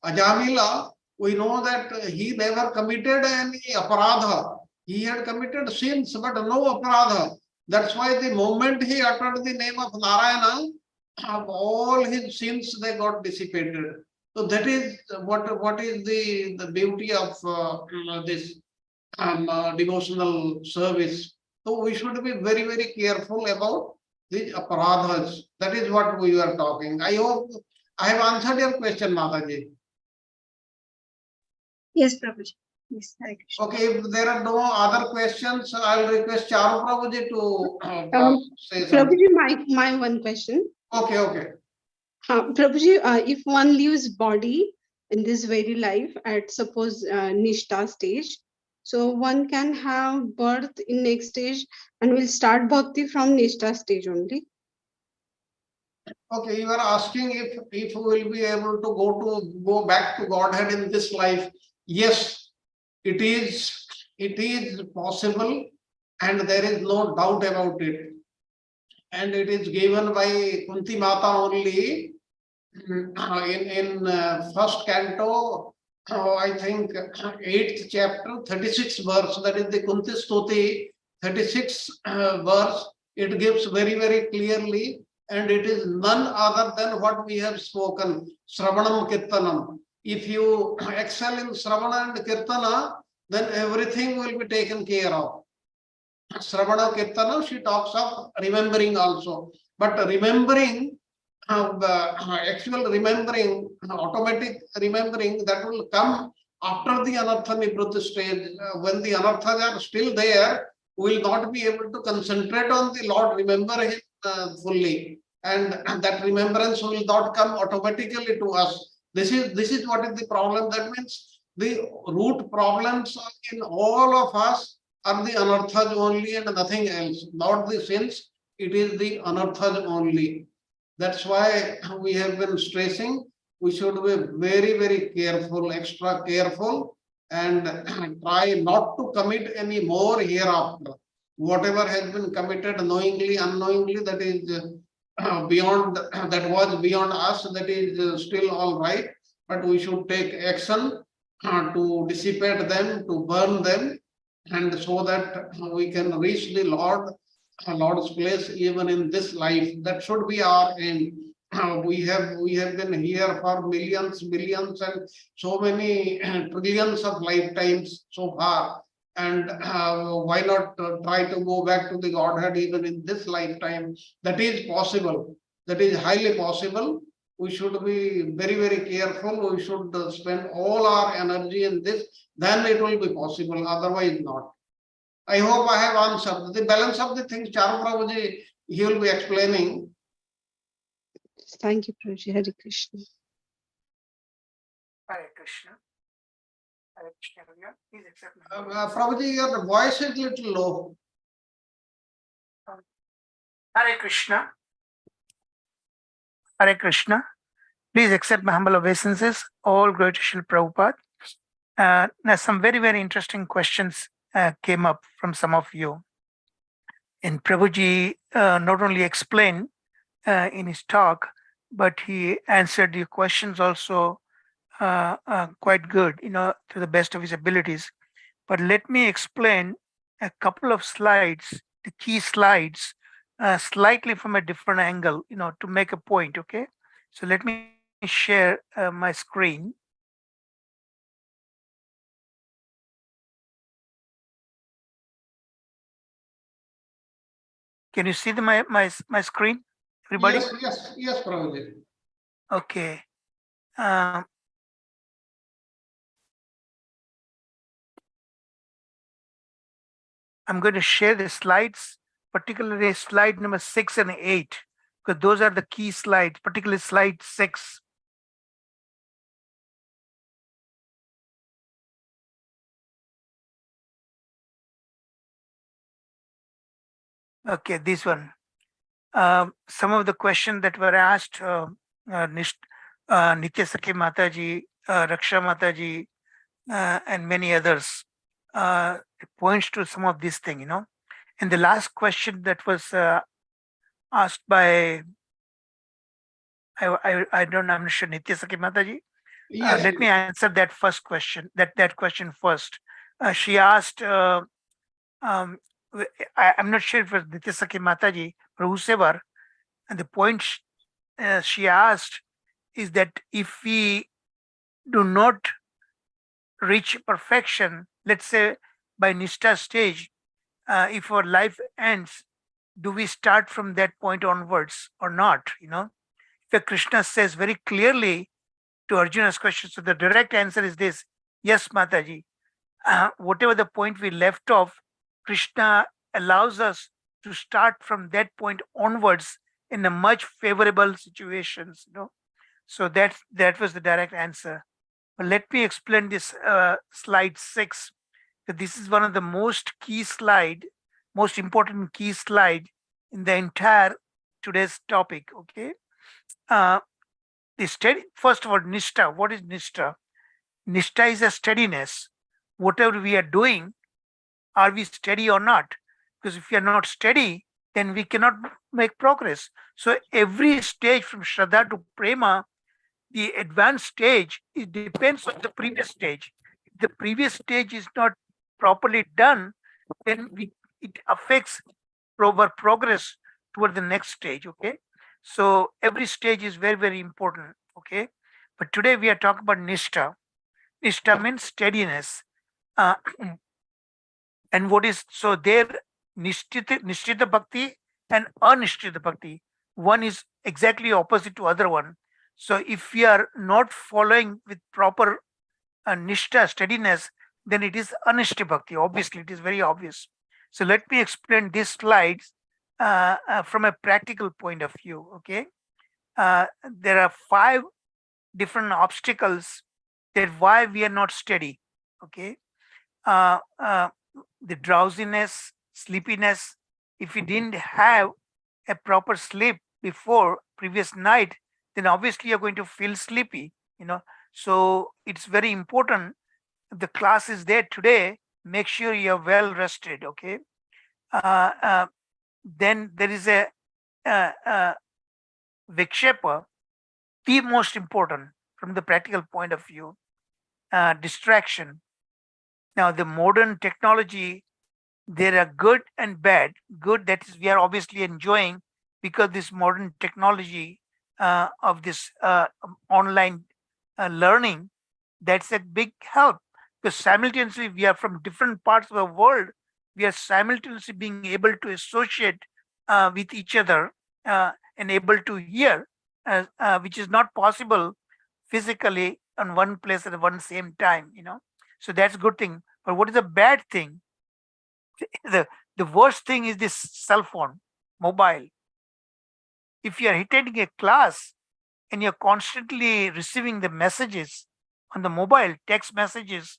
Ajamila, we know that he never committed any aparadha. He had committed sins, but no aparadha. That's why the moment he uttered the name of Narayana, all his sins they got dissipated. So that is what is the beauty of this devotional service. So we should be very, very careful about these aparadhas. That is what we were talking. I hope I have answered your question, Mataji. Yes, Prabhuji. Yes, Hare Krishna. Okay, if there are no other questions, I'll request Charu Prabhuji to say something. Prabhuji, my one question. Okay, okay. Prabhuji, if one leaves body in this very life at suppose Nishta stage, so one can have birth in next stage and will start bhakti from Nishta stage only. Okay, you are asking if we will be able to go back to Godhead in this life. Yes, it is possible, and there is no doubt about it. And it is given by Kunti Mata only in first canto, I think 8th chapter, 36th verse. That is the Kunti Stuti, 36th verse. It gives very, very clearly, and it is none other than what we have spoken, Sravanam Kirtanam. If you excel in Sravana and Kirtana, then everything will be taken care of. Sravana Kirtana, she talks of remembering also. But remembering, actual remembering, automatic remembering, that will come after the Anartha Nivritti stage. When the Anarthas are still there, we will not be able to concentrate on the Lord, remember Him fully. And that remembrance will not come automatically to us. This is what is the problem. That means the root problems in all of us are the anarthas only and nothing else, not the sins. It is the anarthas only. That's why we have been stressing. We should be very, very careful, extra careful, and try not to commit any more hereafter. Whatever has been committed knowingly, unknowingly, that is beyond, that was beyond us, that is still all right. But we should take action to dissipate them, to burn them, and so that we can reach the Lord's place even in this life. That should be our aim. We have been here for millions, billions, and so many trillions of lifetimes so far. And why not try to go back to the Godhead even in this lifetime? That is possible. That is highly possible. We should be very, very careful. We should spend all our energy in this. Then it will be possible. Otherwise, not. I hope I have answered. The balance of the things, Charu Prabhuji, he will be explaining. Thank you, Prabhuji. Hare Krishna. Hare Krishna. Hare Krishna. Please accept my Prabhuji, your voice is little low. Hare Krishna. Hare Krishna. Please accept my humble obeisances. All glory to Srila Prabhupada. Now, some very, very interesting questions came up from some of you. And Prabhuji not only explained in his talk, but he answered your questions also quite good, to the best of his abilities. But let me explain a couple of slides, the key slides, slightly from a different angle, to make a point, okay? So let me share my screen. Can you see my screen, everybody? Yes, Prabhuji. Okay. I'm going to share the slides, particularly slide number 6 and 8, because those are the key slides, particularly slide 6. Okay, this one. Some of the questions that were asked, Nitya Sakhi Mataji, Raksha Mataji, and many others, it points to some of these things, And the last question that was asked by, I'm not sure, Nitya Sakhi Mataji. Yes, Let me answer that first question, that question first. She asked, I'm not sure if it was Nitya Sakhi Mataji or whosoever, and the point she asked is that if we do not reach perfection, let's say by Nishta stage, if our life ends, do we start from that point onwards or not? If Krishna says very clearly to Arjuna's question, so the direct answer is this: yes, Mataji. Whatever the point we left off, Krishna allows us to start from that point onwards in a much favorable situations. So that was the direct answer. But let me explain this slide 6. This is one of the most important key slide in the entire today's topic. Okay. The steady, first of all, Nishta. What is Nishta? Nishta is a steadiness. Whatever we are doing, are we steady or not? Because if we are not steady, then we cannot make progress. So every stage from Shraddha to Prema, the advanced stage, it depends on the previous stage. If the previous stage is not properly done, then it affects our progress toward the next stage. Okay. So every stage is very, very important. Okay. But today we are talking about Nishta. Nishta means steadiness. Uh, and what is so there? Nishtita bhakti and anishtita bhakti. One is exactly opposite to other one. So if we are not following with proper nishta, steadiness, then it is anishta bhakti. Obviously, it is very obvious. So let me explain these slides from a practical point of view. Okay, there are 5 different obstacles that why we are not steady. Okay, uh, uh, the drowsiness, sleepiness. If we didn't have a proper sleep before previous night, then obviously you're going to feel sleepy. So it's very important. If the class is there today, make sure you're well rested. Okay. Uh, uh, then there is a vikshepa, the most important from the practical point of view, distraction. Now, the modern technology, there are good and bad. Good, that is, we are obviously enjoying because this modern technology of this online learning, that's a big help. Because simultaneously, we are from different parts of the world. We are simultaneously being able to associate with each other and able to hear, which is not possible physically on one place at one same time. So that's a good thing. But what is the bad thing? The worst thing is this cell phone, mobile. If you are attending a class and you're constantly receiving the messages on the mobile, text messages,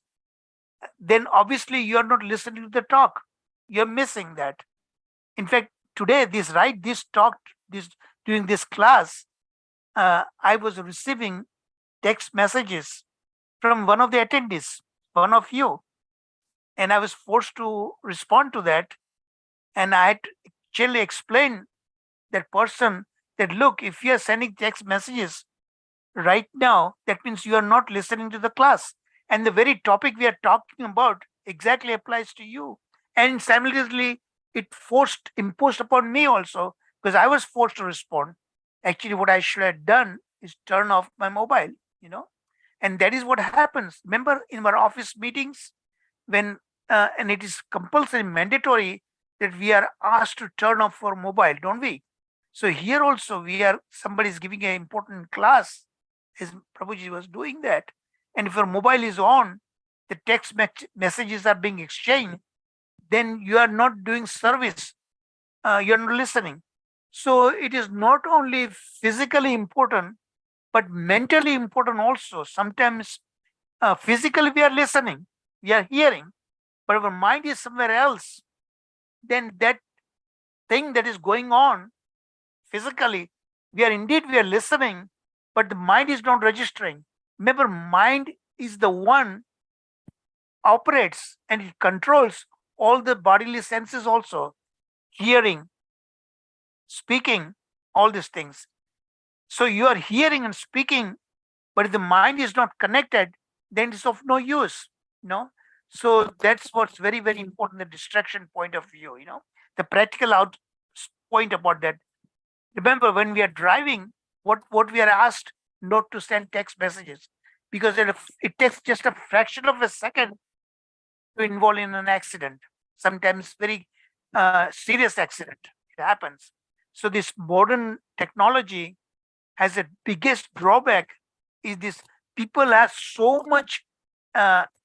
then obviously you are not listening to the talk. You're missing that. In fact, today, this talk, this during this class, I was receiving text messages from one of the attendees, one of you, and I was forced to respond to that. And I had to actually explain that person that look, if you are sending text messages right now, that means you are not listening to the class. And the very topic we are talking about exactly applies to you. And simultaneously, it imposed upon me also, because I was forced to respond. Actually, what I should have done is turn off my mobile. And that is what happens. Remember in our office meetings, when and it is compulsory, mandatory that we are asked to turn off our mobile, don't we? So here also somebody is giving an important class, as Prabhuji was doing that. And if your mobile is on, the text messages are being exchanged, then you are not doing service. You're not listening. So it is not only physically important, but mentally important also. Sometimes physically we are listening, we are hearing, but our mind is somewhere else. Then that thing that is going on physically, we are listening, but the mind is not registering. Remember, mind is the one operates and it controls all the bodily senses also. hearing, speaking, all these things. So you are hearing and speaking, but if the mind is not connected, then it's of no use. So that's what's very, very important, the distraction point of view. The practical out point about that. Remember, when we are driving, what we are asked not to send text messages, because it takes just a fraction of a second to involve in an accident, sometimes very serious accident. It happens. So this modern technology has a biggest drawback is this: people are so much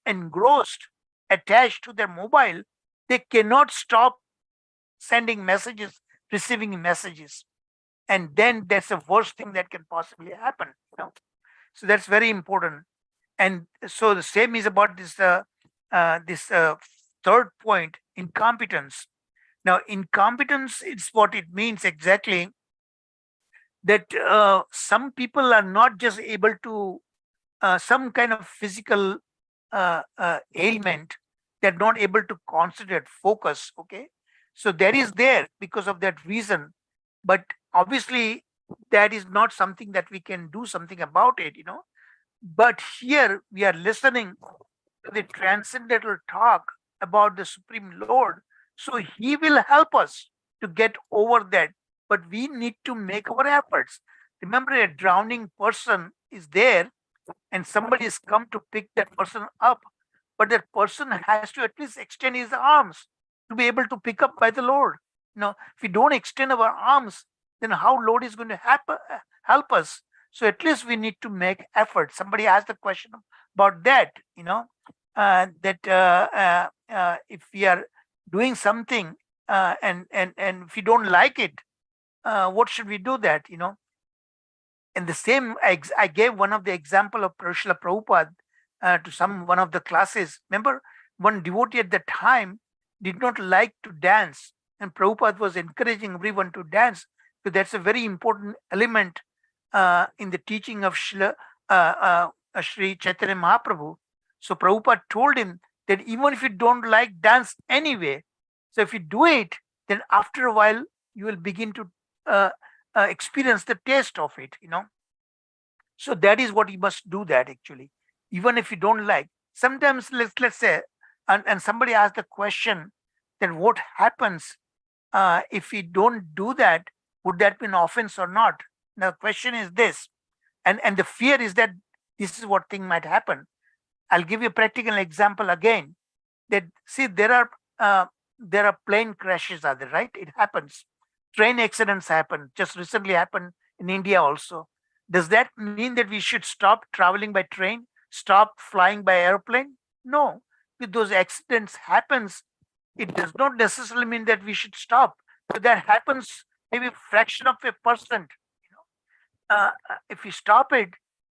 engrossed, attached to their mobile, they cannot stop sending messages, receiving messages. And then that's the worst thing that can possibly happen. So that's very important. And so the same is about this third point, incompetence. Now, incompetence, it's what it means exactly, that some people are not just able to some kind of physical ailment, they're not able to concentrate, focus. Okay, so that is there because of that reason, but obviously that is not something that we can do something about it. But here we are listening to the transcendental talk about the Supreme Lord, so he will help us to get over that, but we need to make our efforts. Remember, a drowning person is there and somebody has come to pick that person up, but that person has to at least extend his arms to be able to pick up by the Lord. If we don't extend our arms, then how Lord is going to help us? So at least we need to make effort. Somebody asked the question about that, that if we are doing something and if we don't like it, what should we do that? And the same, I gave one of the example of Srila Prabhupada to one of the classes. Remember, one devotee at the time did not like to dance, and Prabhupada was encouraging everyone to dance. So that's a very important element in the teaching of Sri Chaitanya Mahaprabhu. So Prabhupada told him that even if you don't like dance anyway, so if you do it, then after a while you will begin to experience the taste of it. So that is what you must do, that actually, even if you don't like. Sometimes let's say, and somebody asked the question that what happens if we don't do that, would that be an offense or not? Now the question is this, and the fear is that this is what thing might happen. I'll give you a practical example again, that see, there are plane crashes, are there, right? It happens. Train accidents happen, just recently happened in India also. Does that mean that we should stop traveling by train, stop flying by airplane? No. If those accidents happens, it does not necessarily mean that we should stop. If that happens, maybe a fraction of a percent, if we stop it,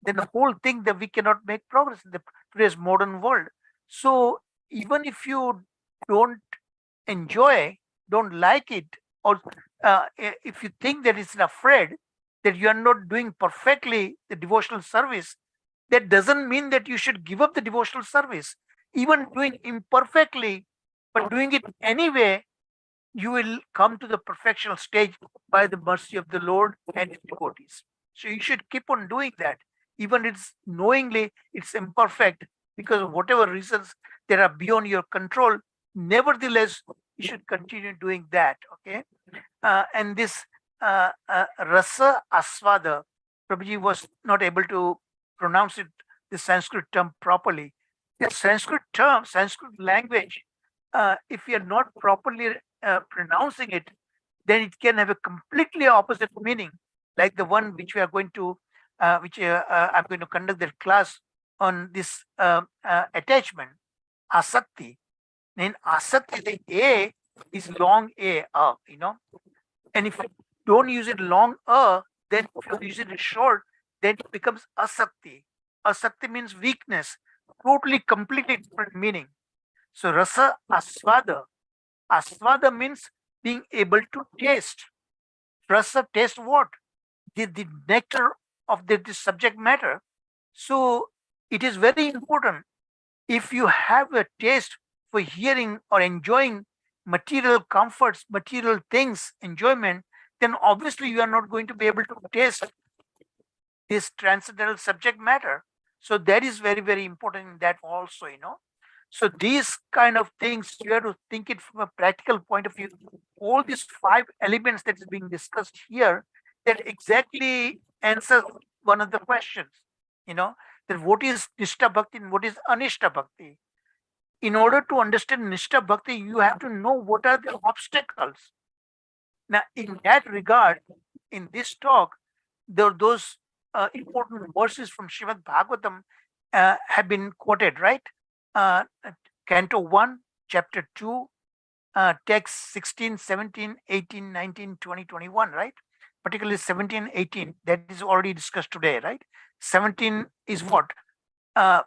then the whole thing, that we cannot make progress in today's modern world. So even if you don't enjoy, don't like it, or if you think that it's afraid that you are not doing perfectly the devotional service, that doesn't mean that you should give up the devotional service. Even doing imperfectly, but doing it anyway, you will come to the perfectional stage by the mercy of the Lord and his devotees. So you should keep on doing that, even it's knowingly it's imperfect, because of whatever reasons that are beyond your control. Nevertheless, you should continue doing that. Okay, and this rasa aswada, Prabhuji was not able to pronounce it, the Sanskrit term, properly. The Sanskrit term, Sanskrit language, if you are not properly pronouncing it, then it can have a completely opposite meaning, like the one which we are going to, I'm going to conduct that class on this attachment, asakti. In asakti, the A is long A, and if you don't use it long then if you use it short, then it becomes asakti. Asakti means weakness, totally, completely different meaning. So rasa aswada. Aswada means being able to taste. Rasa, taste what? The nectar of the subject matter. So it is very important. If you have a taste for hearing or enjoying material comforts, material things, enjoyment, then obviously you are not going to be able to taste this transcendental subject matter. So that is very, very important in that also, So these kind of things, you have to think it from a practical point of view. All these 5 elements that is being discussed here, that exactly answers one of the questions, that what is Nishtha Bhakti and what is Anishta Bhakti. In order to understand Nishtha Bhakti, you have to know what are the obstacles. Now, in that regard, in this talk, those important verses from Srimad Bhagavatam have been quoted, right? Canto 1, chapter 2, text 16, 17, 18, 19, 20, 21, right? Particularly 17, 18, that is already discussed today, right? 17 is what? That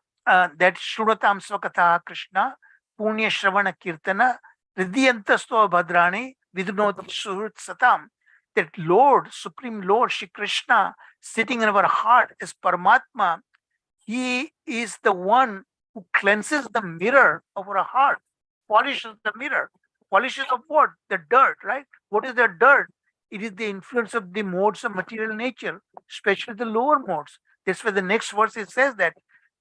Shrunatam Svakatha Krishna, Punya Shravana Kirtana, Ridyantasto Bhadrani, Vidunot Surit Satam. That Lord, Supreme Lord, Shri Krishna, sitting in our heart is Paramatma. He is the one who cleanses the mirror of our heart, polishes the mirror. Polishes of what? The dirt, right? What is the dirt? It is the influence of the modes of material nature, especially the lower modes. That's why the next verse it says that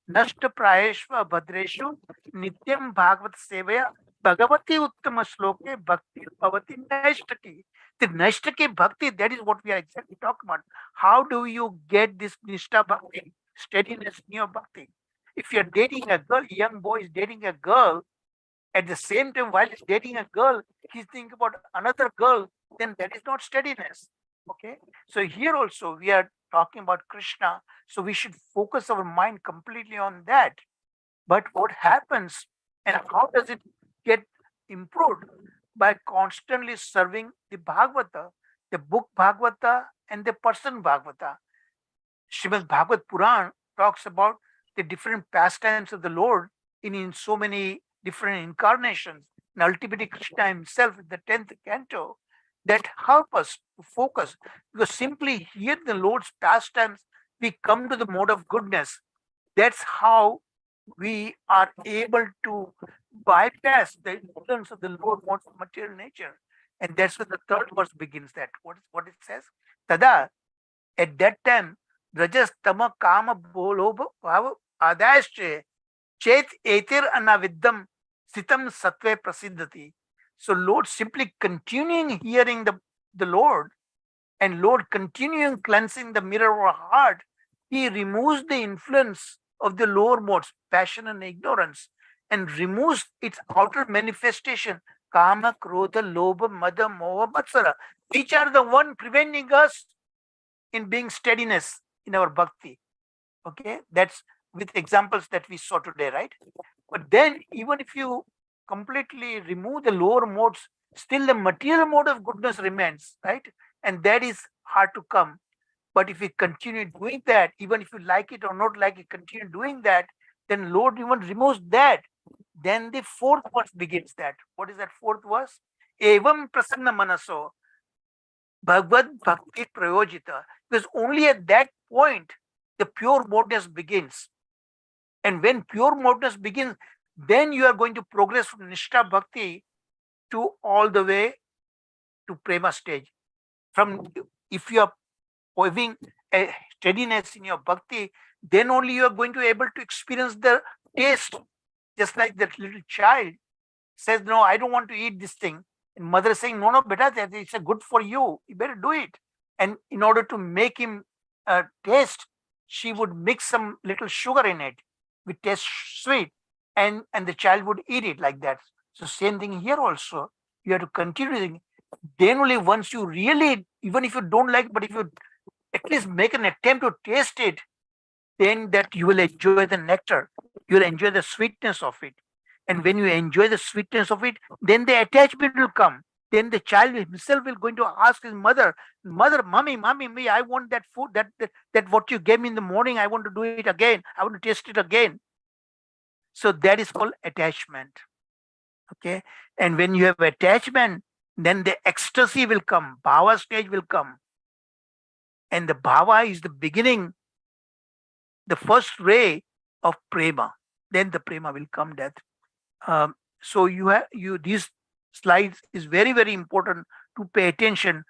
Nashta Prayeshva Bhadreshu Nityam Bhagavat Sevaya Bhagavati Uttama Sloke Bhakti Bhavati Nashtaki. The Nashtaki Bhakti, that is what we are exactly talking about. How do you get this Nishtha Bhakti, steadiness in your Bhakti? If you're dating a girl, young boy is dating a girl, at the same time, while he's dating a girl, he's thinking about another girl, then that is not steadiness. Okay. So here also we are talking about Krishna. So we should focus our mind completely on that. But what happens and how does it get improved? By constantly serving the Bhagavata, the book Bhagavata and the person Bhagavata. Srimad Bhagavat Puran talks about the different pastimes of the Lord in so many different incarnations. And ultimately, Krishna himself in the 10th canto that help us to focus. Because simply hear the Lord's pastimes, we come to the mode of goodness. That's how we are able to bypass the influence of the Lord modes of material nature. And that's where the third verse begins that. What it says? Tada, at that time, Rajas Tama Kama Bolob Adasche Chet Etir Anaviddam Sitam Satve Prasiddhati. So Lord simply continuing hearing the Lord and Lord continuing cleansing the mirror of our heart, he removes the influence of the lower modes, passion and ignorance, and removes its outer manifestation, Kama, Krodha, Lobha, Mada, Moha, Matsara, which are the one preventing us in being steadiness in our bhakti. Okay, that's with examples that we saw today, right? But then even if you completely remove the lower modes, still the material mode of goodness remains, right? And that is hard to come. But if we continue doing that, even if you like it or not like it, continue doing that, then Lord even removes that. Then the fourth verse begins that. What is that fourth verse? Evam prasanna manaso Bhagavad Bhakti Prayojita. Because only at that point the pure modeness begins. And when pure modeness begins, then you are going to progress from Nishtha Bhakti to all the way to Prema stage. From if you are having a steadiness in your bhakti, then only you are going to be able to experience the taste. Just like that little child says, no, I don't want to eat this thing. And mother is saying, no, beta, it's good for you. You better do it. And in order to make him taste, she would mix some little sugar in it, which tastes sweet. And the child would eat it like that. So same thing here also. You have to continue. Then only once you really, even if you don't like, but if you at least make an attempt to taste it, then that you will enjoy the nectar. You will enjoy the sweetness of it. And when you enjoy the sweetness of it, then the attachment will come. Then the child himself will going to ask his mother, mommy, me, I want that food, that what you gave me in the morning, I want to do it again. I want to taste it again. So that is called attachment. Okay. And when you have attachment, then the ecstasy will come, bhava stage will come. And the bhava is the beginning, the first ray of prema. Then the prema will come, that. So you have these slides is very, very important to pay attention.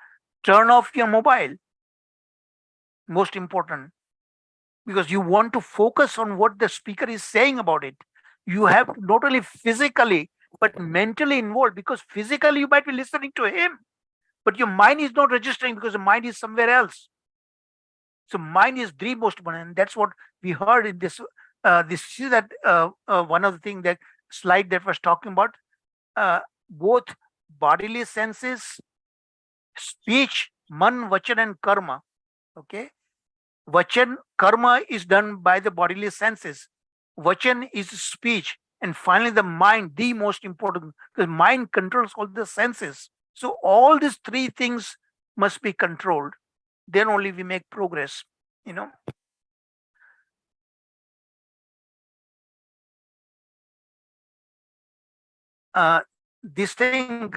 Turn off your mobile, most important, because you want to focus on what the speaker is saying about it. You have to not only physically but mentally involved, because physically you might be listening to him, but your mind is not registering because the mind is somewhere else. So mind is the most important, and that's what we heard in this. This is that one of the things, that slide that was talking about, both bodily senses, speech, man, vachan, and karma. Okay, vachan, karma is done by the bodily senses. Vachan is speech, and finally the mind, the most important, because mind controls all the senses. So all these three things must be controlled. Then only we make progress. You know. This thing,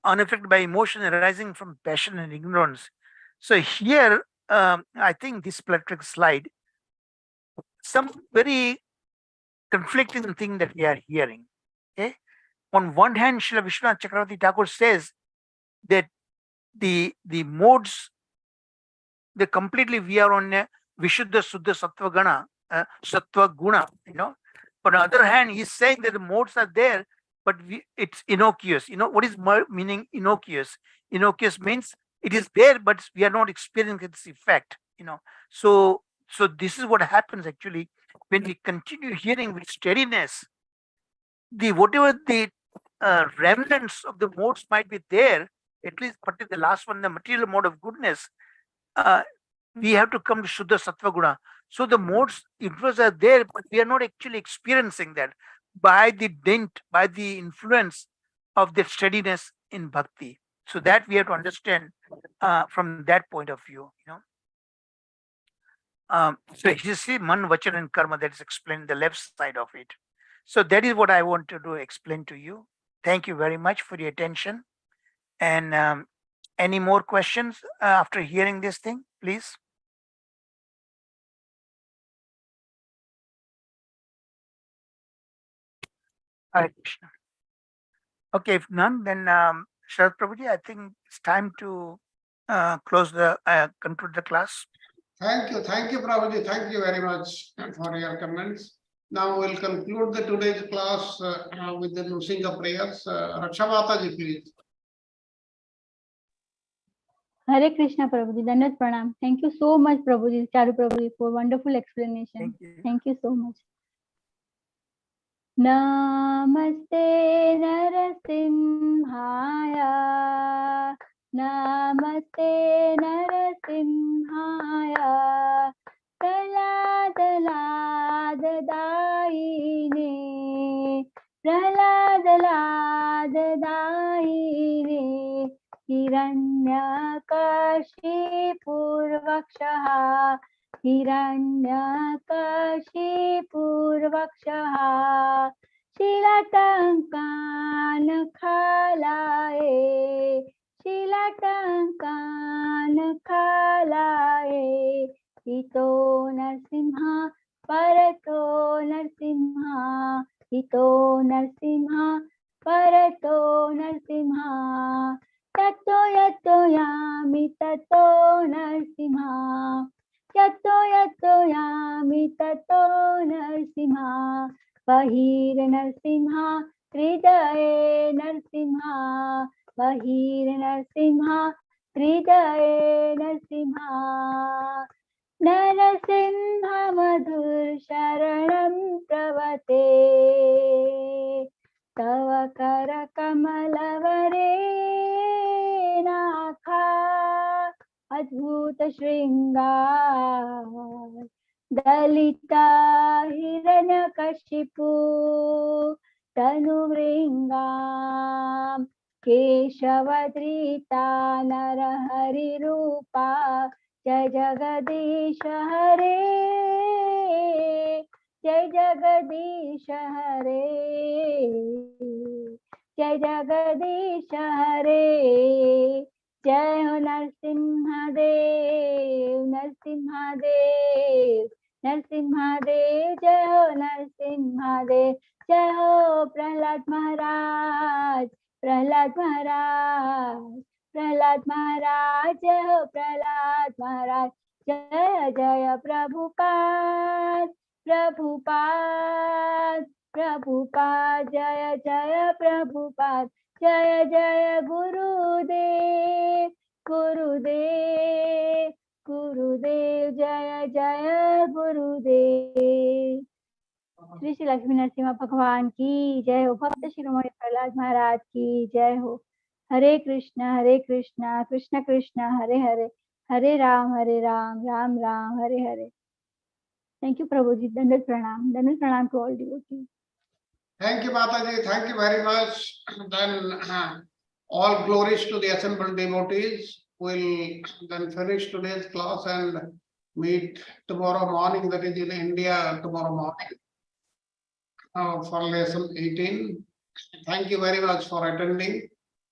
unaffected by emotion arising from passion and ignorance. So here, I think this electric slide, some very conflicting thing that we are hearing. Okay, on one hand, Srila Vishwanath Chakravarti Thakur says that the modes, they completely, we are on a Vishuddha Suddha Sattva Gana, Sattva Guna. You know, on the other hand, he's saying that the modes are there, but it's innocuous. You know what is meaning innocuous? Innocuous means it is there, but we are not experiencing its effect. You know, so this is what happens actually when we continue hearing with steadiness. The whatever the remnants of the modes might be there, at least particularly the last one, the material mode of goodness. We have to come to Shuddha Sattva Guna. So the modes influence are there, but we are not actually experiencing that by the dint, by the influence of the steadiness in bhakti. So that we have to understand from that point of view. You know. So you see, man, vachan, and karma, that is explained the left side of it. So that is what I want to explain to you. Thank you very much for your attention. And any more questions after hearing this thing, please? Hare Krishna. Okay, if none, then Sharad Prabhuji, I think it's time to conclude the class. Thank you, Prabhuji. Thank you very much for your comments. Now we'll conclude the today's class with the Nrsimha prayers. Raksha Mataji, please. Hare Krishna Prabhuji, Dandavat Pranam. Thank you so much Prabhuji, Charu Prabhuji, for wonderful explanation. Thank you so much. Namaste Narasimhaya, Namaste Narasimhaya, Praladadayine, Praladadayine, Hiranyakashipurvakshaha, Hiranyakashipurvakshaha, Shilatankan khalaye, Shilatankan khalaye, Ito Narsimha, Parato Narsimha, Ito Narsimha, Parato Narsimha, Tato Yato Yami Tato Narsimha, Yato Yato Yami Tato Narsimha, Bahir Narsimha, Hridaye Narsimha, Bahir Narsimha, Hridaye Narsimha, Narasimha Madhur Sharanam Pravate, Tava Kara Kamalavare Nakha, Adbhuta Shringar, Dalita Hiranyakashipu, Tanuvringam, Keshavadrita Narahari Rupa, Jai Jagadish Hare, Jai Jagadish Hare, Jai Jagadish Hare, Jai Ho Narsimha Dev, Narsimha Dev, Narsimha Dev, Jai Ho Narsimha Dev, Jai Ho Prahlad Maharaj, Prahlad महाराज, प्रहलाद महाराज, जय हो प्रहलाद महाराज, जय जय प्रभुपाद, प्रभुपाद, प्रभुपाद, जय जय प्रभुपाद, जय जय गुरुदेव, गुरुदेव, गुरुदेव, जय जय गुरुदेव। श्री श्री लक्ष्मी नरसिम्हा भगवान की जय हो। भक्त शिरोमणि प्रहलाद महाराज की जय हो। Hare Krishna Krishna Krishna Hare Hare, Hare Ram Ram Ram Hare Hare. Thank you prabhu ji. Dandavat pranam to all devotees. Thank you, Mataji. Thank you very much. Then all glories to the assembled devotees. We'll then finish today's class and meet tomorrow morning, that is in India tomorrow morning, for lesson 18. Thank you very much for attending.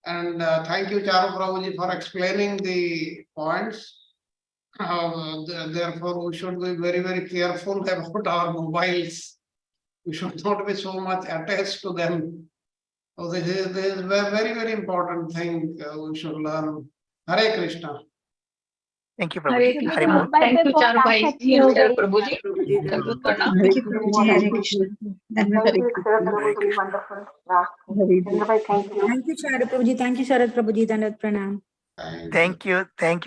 And thank you, Charu Prabhuji, for explaining the points. Therefore, we should be very, very careful about our mobiles. We should not be so much attached to them. So this is a very, very important thing we should learn. Hare Krishna. Thank you, Hare Prabhuji. Krishna. Hari Bol. Thank you, Charu Bhai. हो Charu गई। Prabhuji. Dandavat pranam. Thank you, Prabhuji. Hare Krishna. Thank you, Sharad Prabhuji. Wonderful. Thank you. Thank you, Sharad Prabhuji. Thank you, Sharad Prabhuji. Dandavat pranam. Thank you. Thank you.